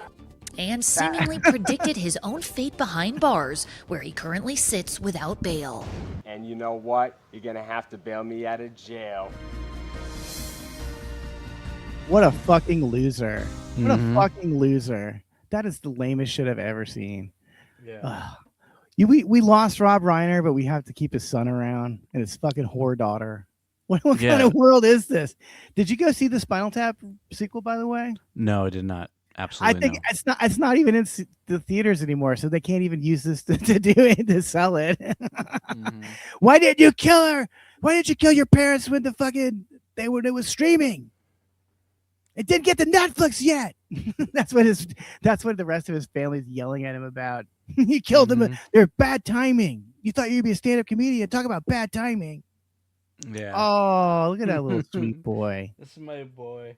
and seemingly predicted his own fate behind bars, where he currently sits without bail. And you know what? You're going to have to bail me out of jail. What a fucking loser. What Mhm. a fucking loser. That is the lamest shit I've ever seen. Yeah. We lost Rob Reiner, but we have to keep his son around and his fucking whore daughter. What kind Yeah. of world is this? Did you go see the Spinal Tap sequel, by the way? No, I did not. I Absolutely think no. it's not even in the theaters anymore, so they can't even use this to do it, to sell it. Mhm. Why did you kill her? Why did you kill your parents when it was streaming? It didn't get to Netflix yet. that's what the rest of his family's yelling at him about. You killed them. They're bad timing. You thought you'd be a stand-up comedian. Talk about bad timing. Yeah. Oh, look at that little sweet boy. This is my boy.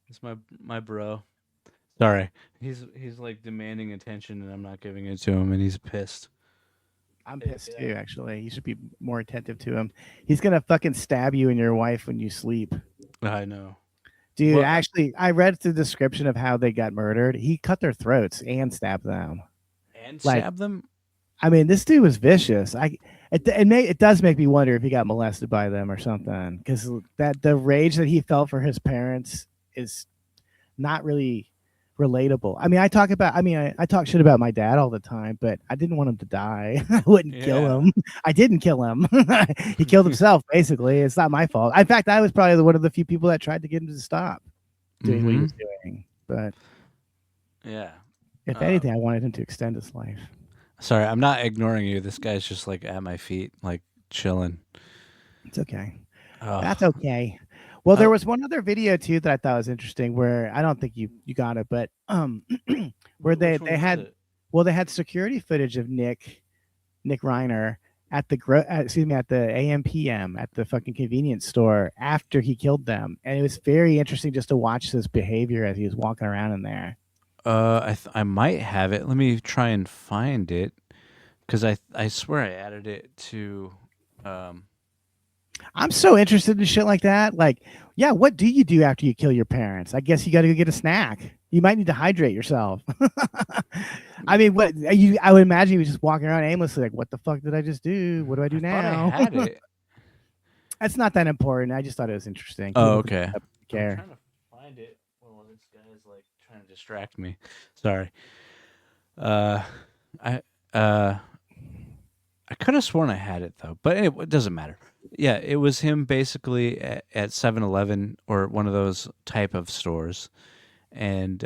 It's my bro. Sorry. He's like demanding attention and I'm not giving it to him and he's pissed. I'm pissed too, actually. You should be more attentive to him. He's gonna fucking stab you and your wife when you sleep. I know. Dude, Well, actually, I read the description of how they got murdered. He cut their throats and stabbed them. And Like- stab them? I mean, this dude was vicious. It does make me wonder if he got molested by them or something, because the rage that he felt for his parents is not really relatable. I mean, I talk shit about my dad all the time, but I didn't want him to die. I wouldn't kill Yeah. him. I didn't kill him. He killed himself, basically. It's not my fault. In fact, I was probably one of the few people that tried to get him to stop doing what he was doing. But Yeah. if anything, I wanted him to extend his life. Sorry, I'm not ignoring you. This guy's just like at my feet, like chilling. It's okay. Oh. That's okay. Well, there was one other video too that I thought was interesting, where I don't think you got it, but where they had security footage of Nick Reiner at the at the AM/PM at the fucking convenience store after he killed them, and it was very interesting just to watch his behavior as he was walking around in there. I might have it. Let me try and find it, because I swear I added it to. I'm so interested in shit like that. Like, yeah, what do you do after you kill your parents? I guess you got to go get a snack. You might need to hydrate yourself. I mean, I would imagine he was just walking around aimlessly, like, what the fuck did I just do? What do I do now? I had it. That's not that important. I just thought it was interesting. Oh, People okay. care. I'm trying to find it. Well, this guy is like trying to distract me. Sorry. I could have sworn I had it though, but anyway, it doesn't matter. Yeah, it was him basically at 7-Eleven or one of those type of stores, and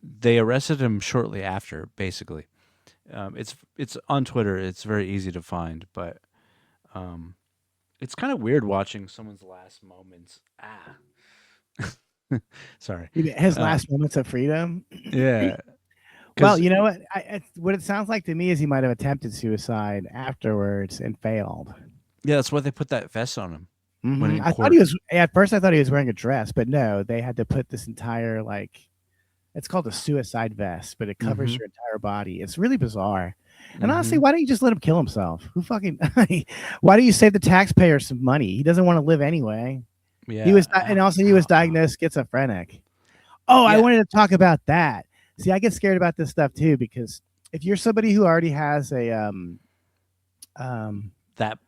they arrested him shortly after. Basically, it's on Twitter. It's very easy to find, but um, it's kind of weird watching someone's last moments. Sorry. His last moments of freedom. Yeah. Well, you know what? What it sounds like to me is he might have attempted suicide afterwards and failed. Yeah, that's why they put that vest on him. When in I thought court. he was at first. I thought he was wearing a dress, but no, they had to put this entire it's called a suicide vest, but it covers your entire body. It's really bizarre. And honestly, why don't you just let him kill himself? Who fucking? Why do you save the taxpayer some money? He doesn't want to live anyway. Yeah. He was, and also he was diagnosed schizophrenic. Oh, I wanted to talk about that. See, I get scared about this stuff too because if you're somebody who already has a that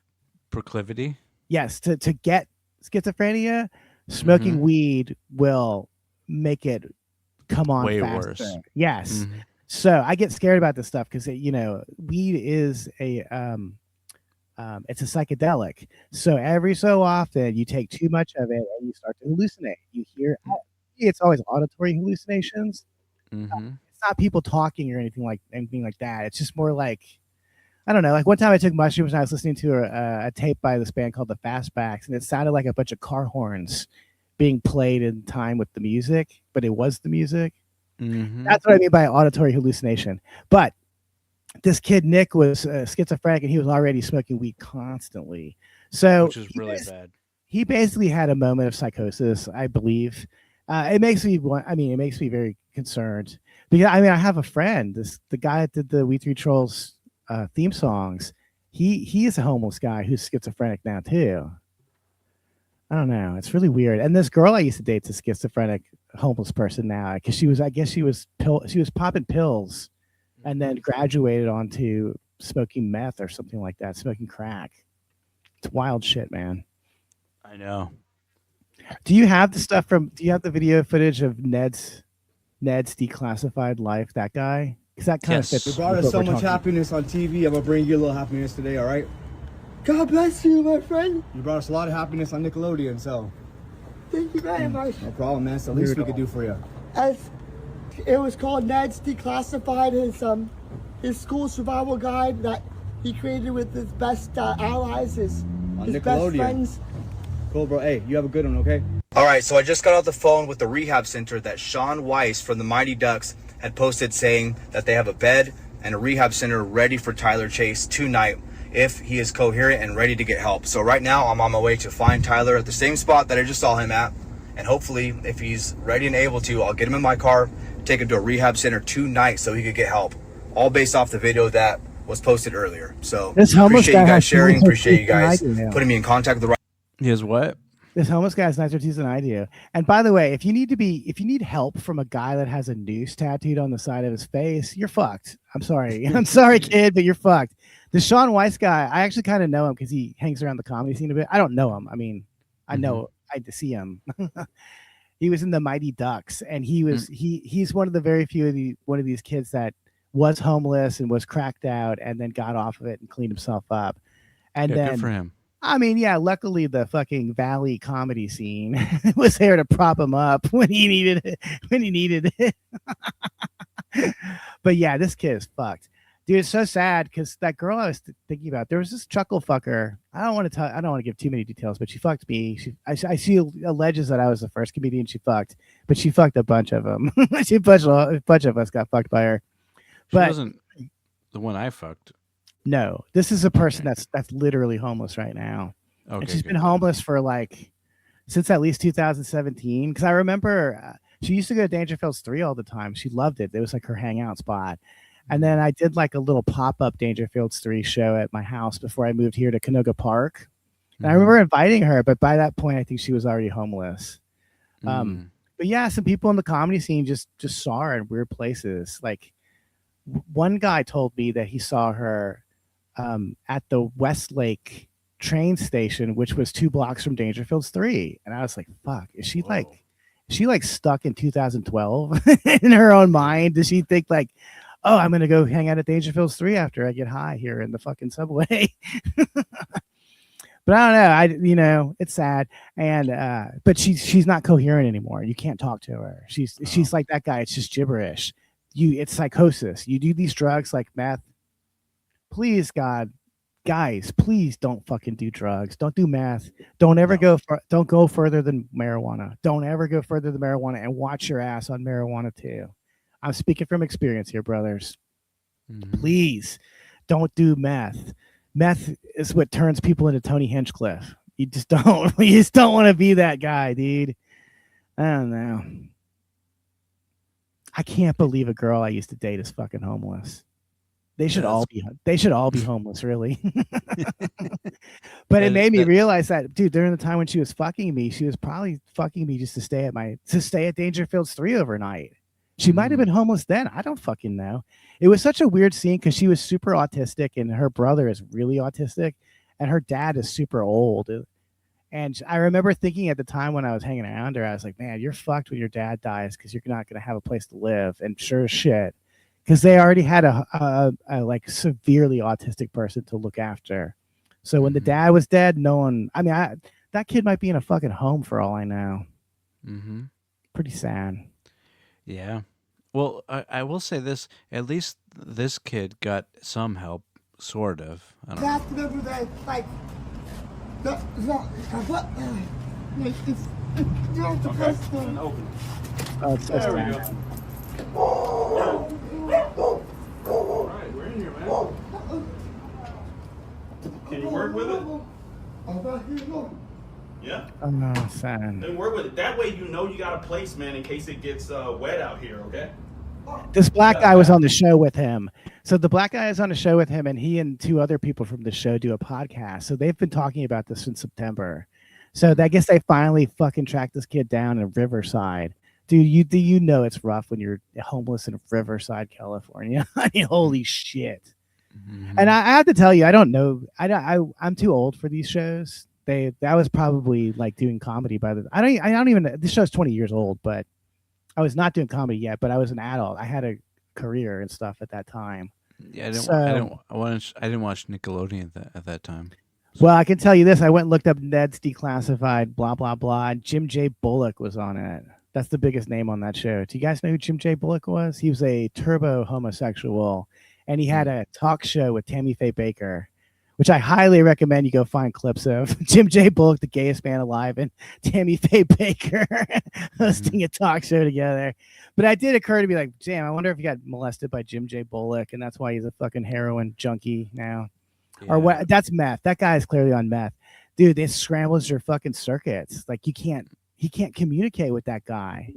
proclivity, yes, to get schizophrenia, smoking weed will make it come on way faster. worse. Yes. So I get scared about this stuff because weed is it's a psychedelic. So every so often you take too much of it and you start to hallucinate. You hear it's always auditory hallucinations. It's not people talking or anything like that. It's just more like I don't know. Like one time I took mushrooms and I was listening to a tape by this band called the Fastbacks, and it sounded like a bunch of car horns being played in time with the music, but it was the music. That's what I mean by auditory hallucination. But this kid Nick was schizophrenic, and he was already smoking weed constantly. So which is really bad. He basically had a moment of psychosis, I believe. It makes me very concerned because I have a friend, the guy that did the We Three Trolls theme songs. He is a homeless guy who's schizophrenic now too. I don't know. It's really weird. And this girl I used to date's a schizophrenic homeless person now because she was popping pills and then graduated onto smoking meth or something like that, smoking crack. It's wild shit, man. I know. Do you have the video footage of Ned's declassified life, that guy? Because that kind of fits. You brought us so much happiness on TV. I'm gonna bring you a little happiness today, all right? God bless you, my friend. You brought us a lot of happiness on Nickelodeon, so. Thank you very much. No problem, man. It's the least we could do for you. As it was called Ned's Declassified, his school survival guide that he created with his best allies, his best friends. Cool, bro. Hey, you have a good one, okay? All right, so I just got off the phone with the rehab center that Sean Weiss from the Mighty Ducks had posted saying that they have a bed and a rehab center ready for Tyler Chase tonight if he is coherent and ready to get help. So right now I'm on my way to find Tyler at the same spot that I just saw him at. And hopefully if he's ready and able to, I'll get him in my car, take him to a rehab center tonight so he could get help. All based off the video that was posted earlier. So appreciate you guys sharing, appreciate you guys putting me in contact with the right. He has what? This homeless guy has nicer teeth than I do. And by the way, if you need help from a guy that has a noose tattooed on the side of his face, you're fucked. I'm sorry. I'm sorry, kid, but you're fucked. The Sean Weiss guy, I actually kind of know him because he hangs around the comedy scene a bit. I don't know him. I mean, I know I had to see him. He was in the Mighty Ducks, and he's one of the very few one of these kids that was homeless and was cracked out and then got off of it and cleaned himself up. And then good for him. I mean, yeah, luckily the fucking Valley comedy scene was there to prop him up when he needed it. But yeah, this kid is fucked. Dude, it's so sad because that girl I was thinking about, there was this chuckle fucker. I don't want to give too many details, but she fucked me. She alleges that I was the first comedian she fucked, but she fucked a bunch of them. A bunch of us got fucked by her. She wasn't the one I fucked. No, this is a person that's literally homeless right now. Okay, and she's been homeless for since at least 2017. Because I remember she used to go to Dangerfield's 3 all the time. She loved it. It was like her hangout spot. And then I did like a little pop-up Dangerfield's 3 show at my house before I moved here to Canoga Park. And I remember inviting her, but by that point, I think she was already homeless. But yeah, some people in the comedy scene just saw her in weird places. Like one guy told me that he saw her at the Westlake train station, which was 2 blocks from Dangerfield's 3. And I was like, fuck, is she stuck in 2012 in her own mind? Does she think like, oh, I'm going to go hang out at Dangerfield's 3 after I get high here in the fucking subway? But I don't know. It's sad. And but she's not coherent anymore. You can't talk to her. She's like that guy. It's just gibberish. It's psychosis. You do these drugs like meth. Please, God, guys, please don't fucking do drugs. Don't do meth. Don't ever don't go further than marijuana. Don't ever go further than marijuana, and watch your ass on marijuana too. I'm speaking from experience here, brothers. Please don't do meth. Meth is what turns people into Tony Hinchcliffe. You just don't want to be that guy, dude. I don't know. I can't believe a girl I used to date is fucking homeless. They should all be homeless, really. But it made me realize that, dude, during the time when she was fucking me, she was probably fucking me just to stay at Dangerfield's 3 overnight. She might have been homeless then. I don't fucking know. It was such a weird scene because she was super autistic and her brother is really autistic and her dad is super old. And I remember thinking at the time when I was hanging around her, I was like, man, you're fucked when your dad dies because you're not going to have a place to live. And sure as shit, because they already had a like severely autistic person to look after. So when the dad was dead, that kid might be in a fucking home for all I know. Pretty sad. Yeah. Well, I will say this. At least this kid got some help, sort of. I don't know. That's the number that, like, it's you have to press the... Oh, it's There we sad. go. All right, we're in here, man. Can you work with it? Yeah? Oh, no, sad. Then work with it. That way you know you got a place, man, in case it gets wet out here, okay? This black guy was on the show with him. So the black guy is on the show with him, and he and 2 other people from the show do a podcast. So they've been talking about this since September. So I guess they finally fucking tracked this kid down in Riverside. Dude, you know it's rough when you're homeless in Riverside, California. I mean, holy shit. And I have to tell you, I don't know. I'm too old for these shows. I was probably like doing comedy by the. I don't even. This show's 20 years old, but I was not doing comedy yet. But I was an adult. I had a career and stuff at that time. Yeah, I didn't watch Nickelodeon at that time. Well, I can tell you this. I went and looked up Ned's Declassified, blah, blah, blah. Jim J. Bullock was on it. That's the biggest name on that show. Do you guys know who Jim J. Bullock was? He was a turbo homosexual, and he had a talk show with Tammy Faye Baker, which I highly recommend you go find clips of. Jim J. Bullock, the gayest man alive, and Tammy Faye Baker hosting a talk show together. But it did occur to me, like, damn, I wonder if he got molested by Jim J. Bullock, and that's why he's a fucking heroin junkie now. Yeah. Or what? That's meth. That guy is clearly on meth. Dude, this scrambles your fucking circuits. Like, he can't communicate with that guy.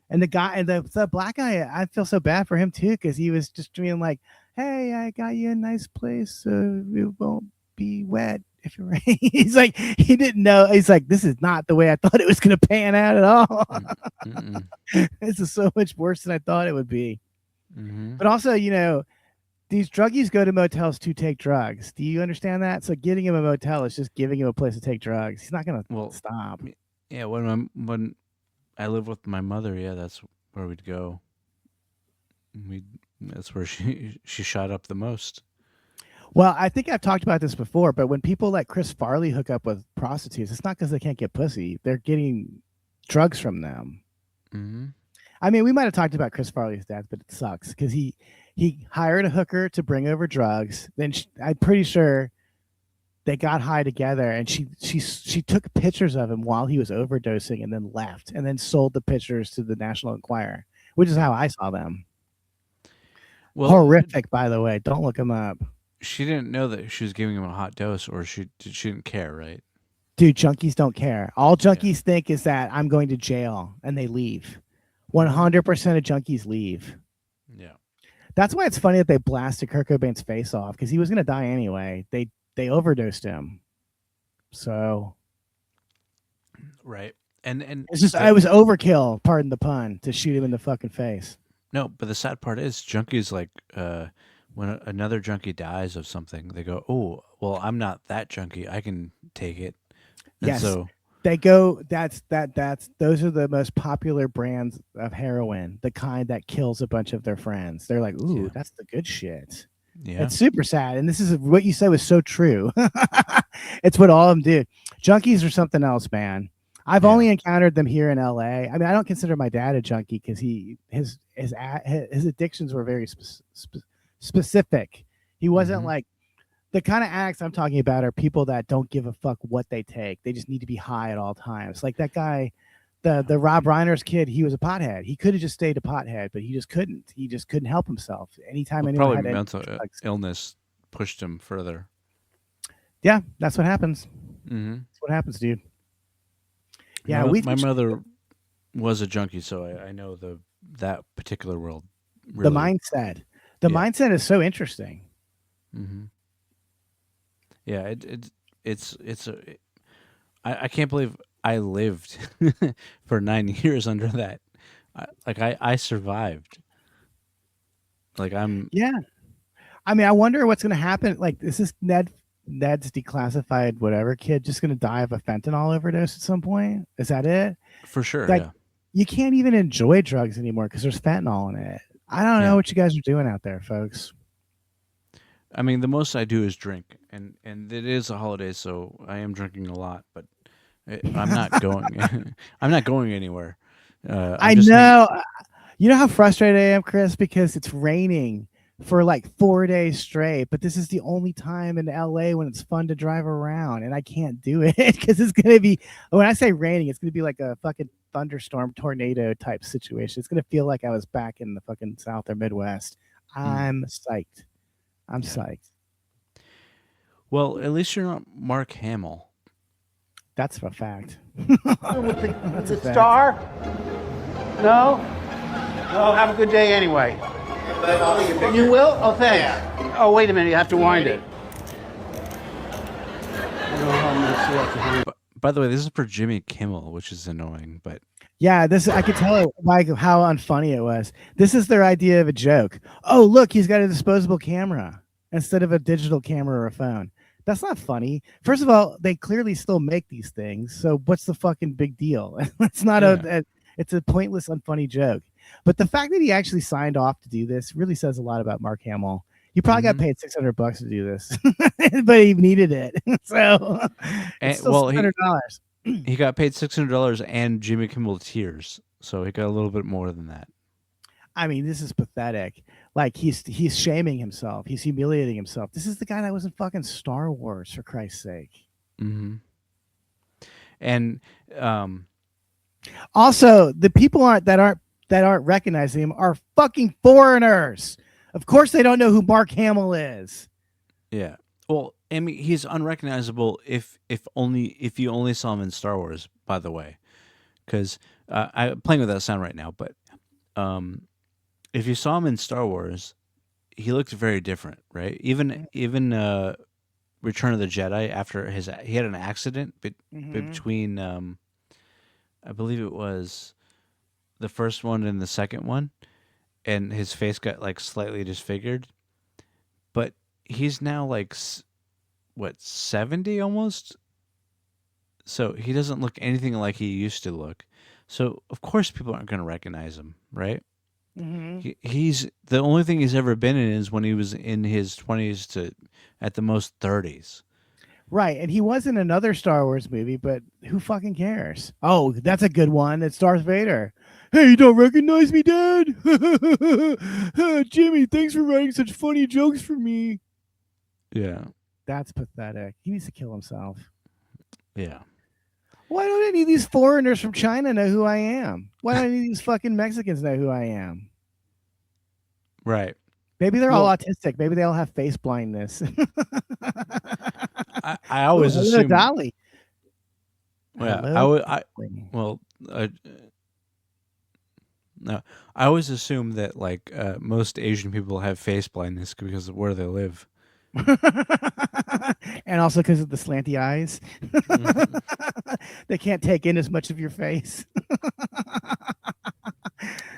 And the guy, and the black guy, I feel so bad for him too, because he was just being like, hey, I got you a nice place, so it won't be wet if you're rain. He's like, he didn't know. He's like, this is not the way I thought it was going to pan out at all. This is so much worse than I thought it would be. But also, these druggies go to motels to take drugs. Do you understand that? So getting him a motel is just giving him a place to take drugs. He's not going to stop. Yeah, when I lived with my mother, yeah, that's where we'd go. That's where she shot up the most. Well, I think I've talked about this before, but when people like Chris Farley hook up with prostitutes, it's not because they can't get pussy. They're getting drugs from them. I mean, we might have talked about Chris Farley's dad, but it sucks because he hired a hooker to bring over drugs. Then I'm pretty sure they got high together, and she took pictures of him while he was overdosing, and then left, and then sold the pictures to the National Enquirer, which is how I saw them. Well, horrific, by the way. Don't look him up. She didn't know that she was giving him a hot dose, or she didn't care, right? Dude, junkies don't care. All junkies think is that I'm going to jail, and they leave. 100% of junkies leave. Yeah. That's why it's funny that they blasted Kurt Cobain's face off, because he was going to die anyway. They overdosed him. So. Right. And it's just, I was overkill, pardon the pun, to shoot him in the fucking face. No, but the sad part is junkies, like, when another junkie dies of something, they go, oh, well, I'm not that junkie. I can take it. And yes. So they go, those are the most popular brands of heroin, the kind that kills a bunch of their friends. They're like, ooh, that's the good shit. Yeah. It's super sad. And this is what you said was so true. It's what all of them do. Junkies are something else, man. I've only encountered them here in LA. I mean, I don't consider my dad a junkie because his addictions were very specific. He wasn't like the kind of addicts I'm talking about are people that don't give a fuck what they take. They just need to be high at all times. Like that guy, the Rob Reiner's kid, he was a pothead. He could have just stayed a pothead, but he just couldn't. He just couldn't help himself. Anytime anyone probably had mental illness pushed him further. Yeah, that's what happens. Mm-hmm. That's what happens, dude. Yeah, my mother was a junkie, so I know that particular world. Really. The mindset. The mindset is so interesting. Mm-hmm. Yeah, I can't believe I lived for 9 years under that. I survived. Like Yeah. I mean, I wonder what's going to happen. Like, is this Ned's declassified whatever kid just going to die of a fentanyl overdose at some point? Is that it? For sure. Like, yeah. You can't even enjoy drugs anymore because there's fentanyl in it. I don't know what you guys are doing out there, folks. I mean, the most I do is drink, and it is a holiday, so I am drinking a lot. But I'm not going. I'm not going anywhere. I know. You know how frustrated I am, Chris, because it's raining for like 4 days straight, but this is the only time in LA when it's fun to drive around, and I can't do it because it's gonna be, when I say raining, it's gonna be like a fucking thunderstorm tornado type situation. It's gonna feel like I was back in the fucking South or Midwest. I'm psyched. I'm psyched. Well, at least you're not Mark Hamill. That's a fact. That's a star? No? No, have a good day anyway. You will? Oh, thanks. Oh, wait a minute. You have to wind it. By the way, this is for Jimmy Kimmel, which is annoying, but yeah, I could tell like how unfunny it was. This is their idea of a joke. Oh, look, he's got a disposable camera instead of a digital camera or a phone. That's not funny. First of all, they clearly still make these things, so what's the fucking big deal? It's not it's a pointless, unfunny joke. But the fact that he actually signed off to do this really says a lot about Mark Hamill. He probably got paid $600 to do this, but he needed it. So it's still $600. He got paid $600 and Jimmy Kimmel tears, so he got a little bit more than that. I mean, this is pathetic. Like he's shaming himself. He's humiliating himself. This is the guy that was in fucking Star Wars, for Christ's sake. Mm-hmm. And also, the people that aren't recognizing him are fucking foreigners. Of course, they don't know who Mark Hamill is. Yeah. Well, I mean, he's unrecognizable if you only saw him in Star Wars. By the way, because I'm playing with that sound right now, but if you saw him in Star Wars, he looked very different, right? Even Return of the Jedi, after he had an accident between I believe it was the first one and the second one, and his face got like slightly disfigured, but he's now like 70 almost, so he doesn't look anything like he used to look. So of course people aren't going to recognize him, right? Mm-hmm. He's the only thing he's ever been in is when he was in his 20s to at the most 30s. Right, and he was in another Star Wars movie, but who fucking cares? Oh, that's a good one. It's Darth Vader. Hey, you don't recognize me, Dad? Jimmy, thanks for writing such funny jokes for me. Yeah. That's pathetic. He needs to kill himself. Yeah. Why don't any of these foreigners from China know who I am? Why don't any of these fucking Mexicans know who I am? Right. Maybe they're all autistic. Maybe they all have face blindness. I always assume Dolly. Yeah, no, I always assume that like most Asian people have face blindness because of where they live. And also because of the slanty eyes. They can't take in as much of your face.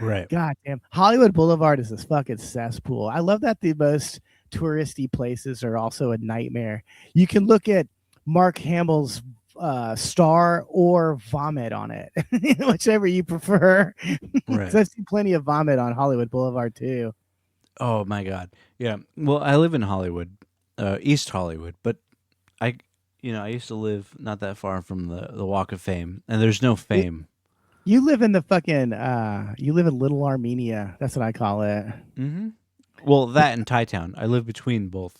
Right. God damn. Hollywood Boulevard is this fucking cesspool. I love that the most touristy places are also a nightmare. You can look at Mark Hamill's star or vomit on it, whichever you prefer. Right. So I've seen plenty of vomit on Hollywood Boulevard too. Oh my god. Yeah. Well, I live in Hollywood, East Hollywood, but I, I used to live not that far from the Walk of Fame, and there's no fame. You live in the fucking you live in Little Armenia. That's what I call it. Mm-hmm. Well, that and Thai Town. I live between both.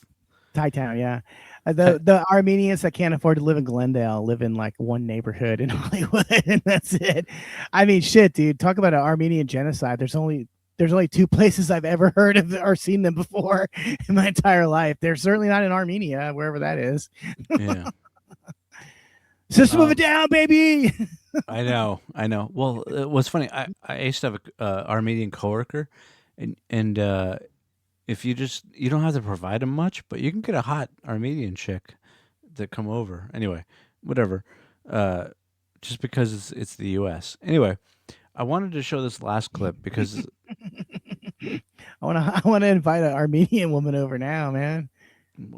Thai Town, yeah. The Armenians that can't afford to live in Glendale live in like one neighborhood in Hollywood, and that's it. I mean, shit, dude. Talk about an Armenian genocide. There's only 2 places I've ever heard of or seen them before in my entire life. They're certainly not in Armenia, wherever that is. Yeah. System of a Down, baby. I know. Well, what's funny, I used to have a Armenian coworker, and if you don't have to provide them much, but you can get a hot Armenian chick to come over. Anyway, whatever. Just because it's the U.S. Anyway, I wanted to show this last clip because I want to invite an Armenian woman over now, man.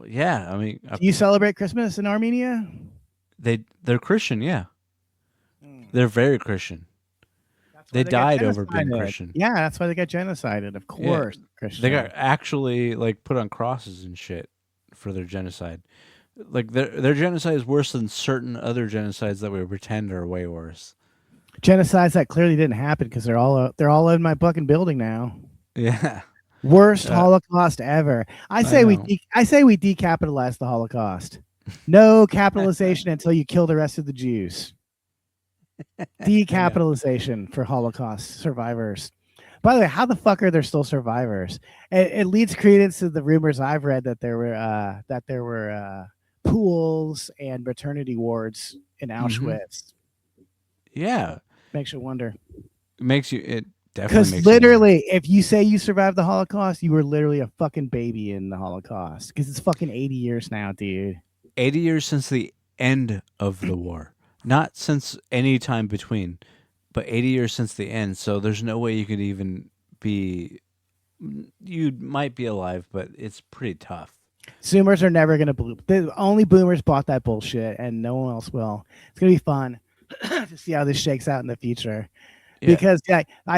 Yeah, I mean, do you celebrate Christmas in Armenia? They're Christian, yeah. They're very Christian. They died over being Christian. Yeah, that's why they got genocided. Of course, yeah. Christian. They got actually like put on crosses and shit for their genocide. Like their genocide is worse than certain other genocides that we pretend are way worse. Genocides that clearly didn't happen because they're all in my fucking building now. Yeah. Worst Holocaust ever. I say we decapitalize the Holocaust. No capitalization until you kill the rest of the Jews. Decapitalization for Holocaust survivors. By the way, how the fuck are there still survivors? It leads credence to the rumors I've read that there were pools and maternity wards in Auschwitz. Yeah, makes you wonder. It definitely because literally, if you say you survived the Holocaust, you were literally a fucking baby in the Holocaust because it's fucking 80 years now, dude. 80 years since the end of the war. Not since any time between, but 80 years since the end. So there's no way you could even be... You might be alive, but it's pretty tough. Zoomers are never going to believe. Only boomers bought that bullshit, and no one else will. It's going to be fun to see how this shakes out in the future. Yeah. Because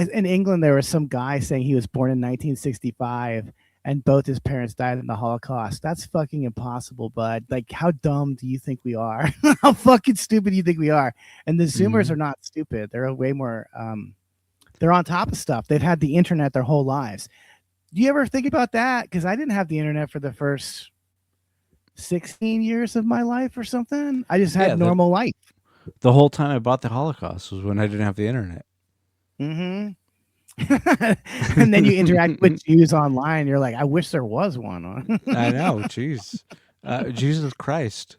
in England, there was some guy saying he was born in 1965, and both his parents died in the Holocaust. That's fucking impossible, bud. Like, how dumb do you think we are? How fucking stupid do you think we are? And the Zoomers are not stupid. They're way more, they're on top of stuff. They've had the internet their whole lives. Do you ever think about that? Because I didn't have the internet for the first 16 years of my life or something. I just had normal life. The whole time I bought the Holocaust was when I didn't have the internet. Mm-hmm. And then you interact with Jews online. You're like, I wish there was one. I know. Jeez. Jesus Christ.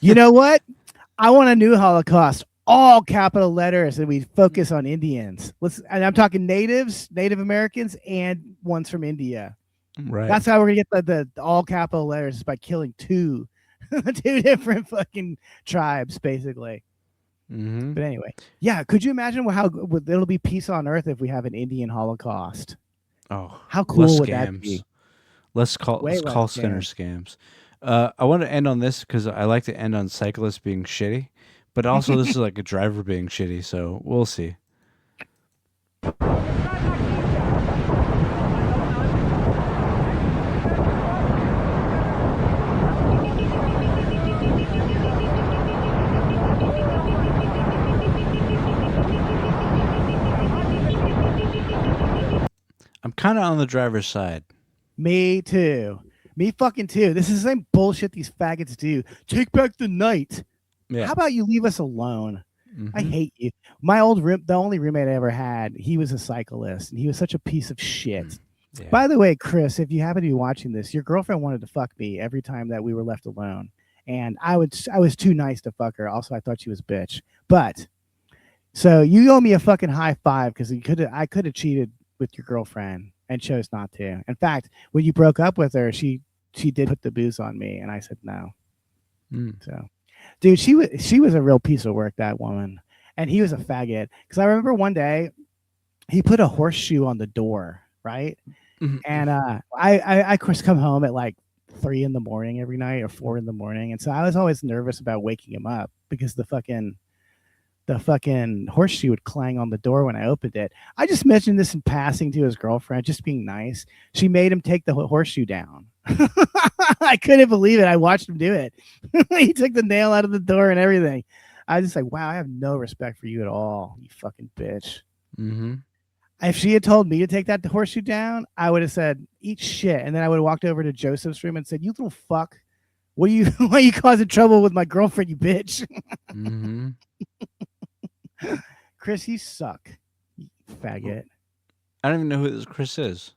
You know what? I want a new Holocaust. All capital letters, and we focus on Indians. And I'm talking natives, Native Americans, and ones from India. Right. That's how we're gonna get the all capital letters, is by killing two different fucking tribes, basically. Mm-hmm. But anyway, yeah. Could you imagine how it'll be peace on earth if we have an Indian Holocaust? Oh, how cool would that be? Let's call Skinner scams. I want to end on this because I like to end on cyclists being shitty, but also this is like a driver being shitty. So we'll see. I'm kind of on the driver's side. Me too. Me fucking too. This is the same bullshit these faggots do. Take back the night. Yeah. How about you leave us alone? Mm-hmm. I hate you. My the only roommate I ever had, he was a cyclist, and he was such a piece of shit. Yeah. By the way, Chris, if you happen to be watching this, your girlfriend wanted to fuck me every time that we were left alone, and I was too nice to fuck her. Also, I thought she was a bitch. But so you owe me a fucking high five because I could have cheated with your girlfriend and chose not to. In fact, when you broke up with her, she did put the booze on me, and I said no. So, dude, she was a real piece of work, that woman, and he was a faggot. Because I remember one day he put a horseshoe on the door, right? Mm-hmm. And I of course come home at like 3 a.m. every night or 4 a.m, and so I was always nervous about waking him up because the fucking the fucking horseshoe would clang on the door when I opened it. I just mentioned this in passing to his girlfriend, just being nice. She made him take the horseshoe down. I couldn't believe it. I watched him do it. He took the nail out of the door and everything. I was just like, wow, I have no respect for you at all, you fucking bitch. Mm-hmm. If she had told me to take that horseshoe down, I would have said, eat shit. And then I would have walked over to Joseph's room and said, you little fuck. Why are you causing trouble with my girlfriend, you bitch? Mm-hmm. Chris, you suck, you faggot. I don't even know who this Chris is.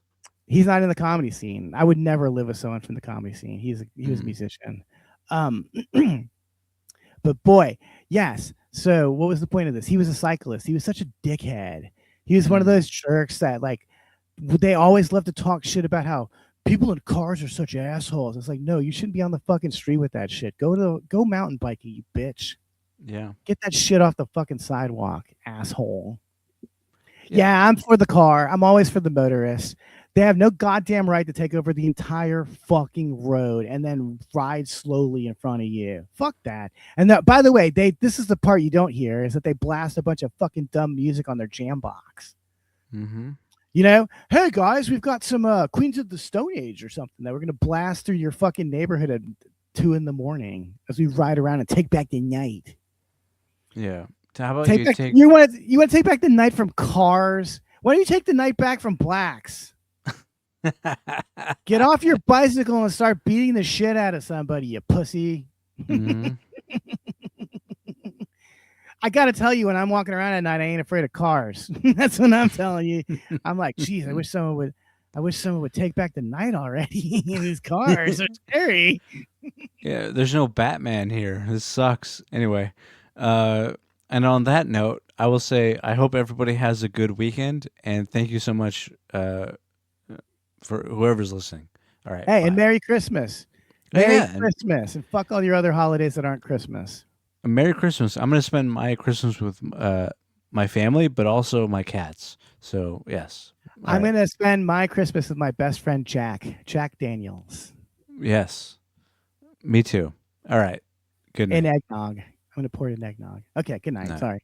He's not in the comedy scene. I would never live with someone from the comedy scene. He was a musician. But boy, yes. So what was the point of this? He was a cyclist. He was such a dickhead. He was one of those jerks that like they always love to talk shit about how people in cars are such assholes. It's like, no, you shouldn't be on the fucking street with that shit. Go mountain biking, you bitch. Yeah. Get that shit off the fucking sidewalk, asshole. Yeah, I'm for the car. I'm always for the motorist. They have no goddamn right to take over the entire fucking road and then ride slowly in front of you. Fuck that. And by the way, this is the part you don't hear is that they blast a bunch of fucking dumb music on their jam box. Mm-hmm. You know, hey guys, we've got some Queens of the Stone Age or something that we're gonna blast through your fucking neighborhood at 2 a.m. as we ride around and take back the night. Yeah. How about you want to take back the night from cars? Why don't you take the night back from blacks? Get off your bicycle and start beating the shit out of somebody, you pussy. Mm-hmm. I gotta tell you, when I'm walking around at night, I ain't afraid of cars. That's what I'm telling you. I'm like, geez, I wish someone would take back the night already. These cars are scary. Yeah, there's no Batman here. This sucks. Anyway, and on that note, I will say I hope everybody has a good weekend, and thank you so much for whoever's listening. All right. Hey, bye. and Merry Christmas. Merry Christmas, and fuck all your other holidays that aren't Christmas. Merry Christmas. I'm going to spend my Christmas with my family, but also my cats. So, yes. I'm going to spend my Christmas with my best friend, Jack Daniels. Yes. Me too. All right. Good night. And eggnog. I'm going to pour it in eggnog. Okay, good night. Sorry.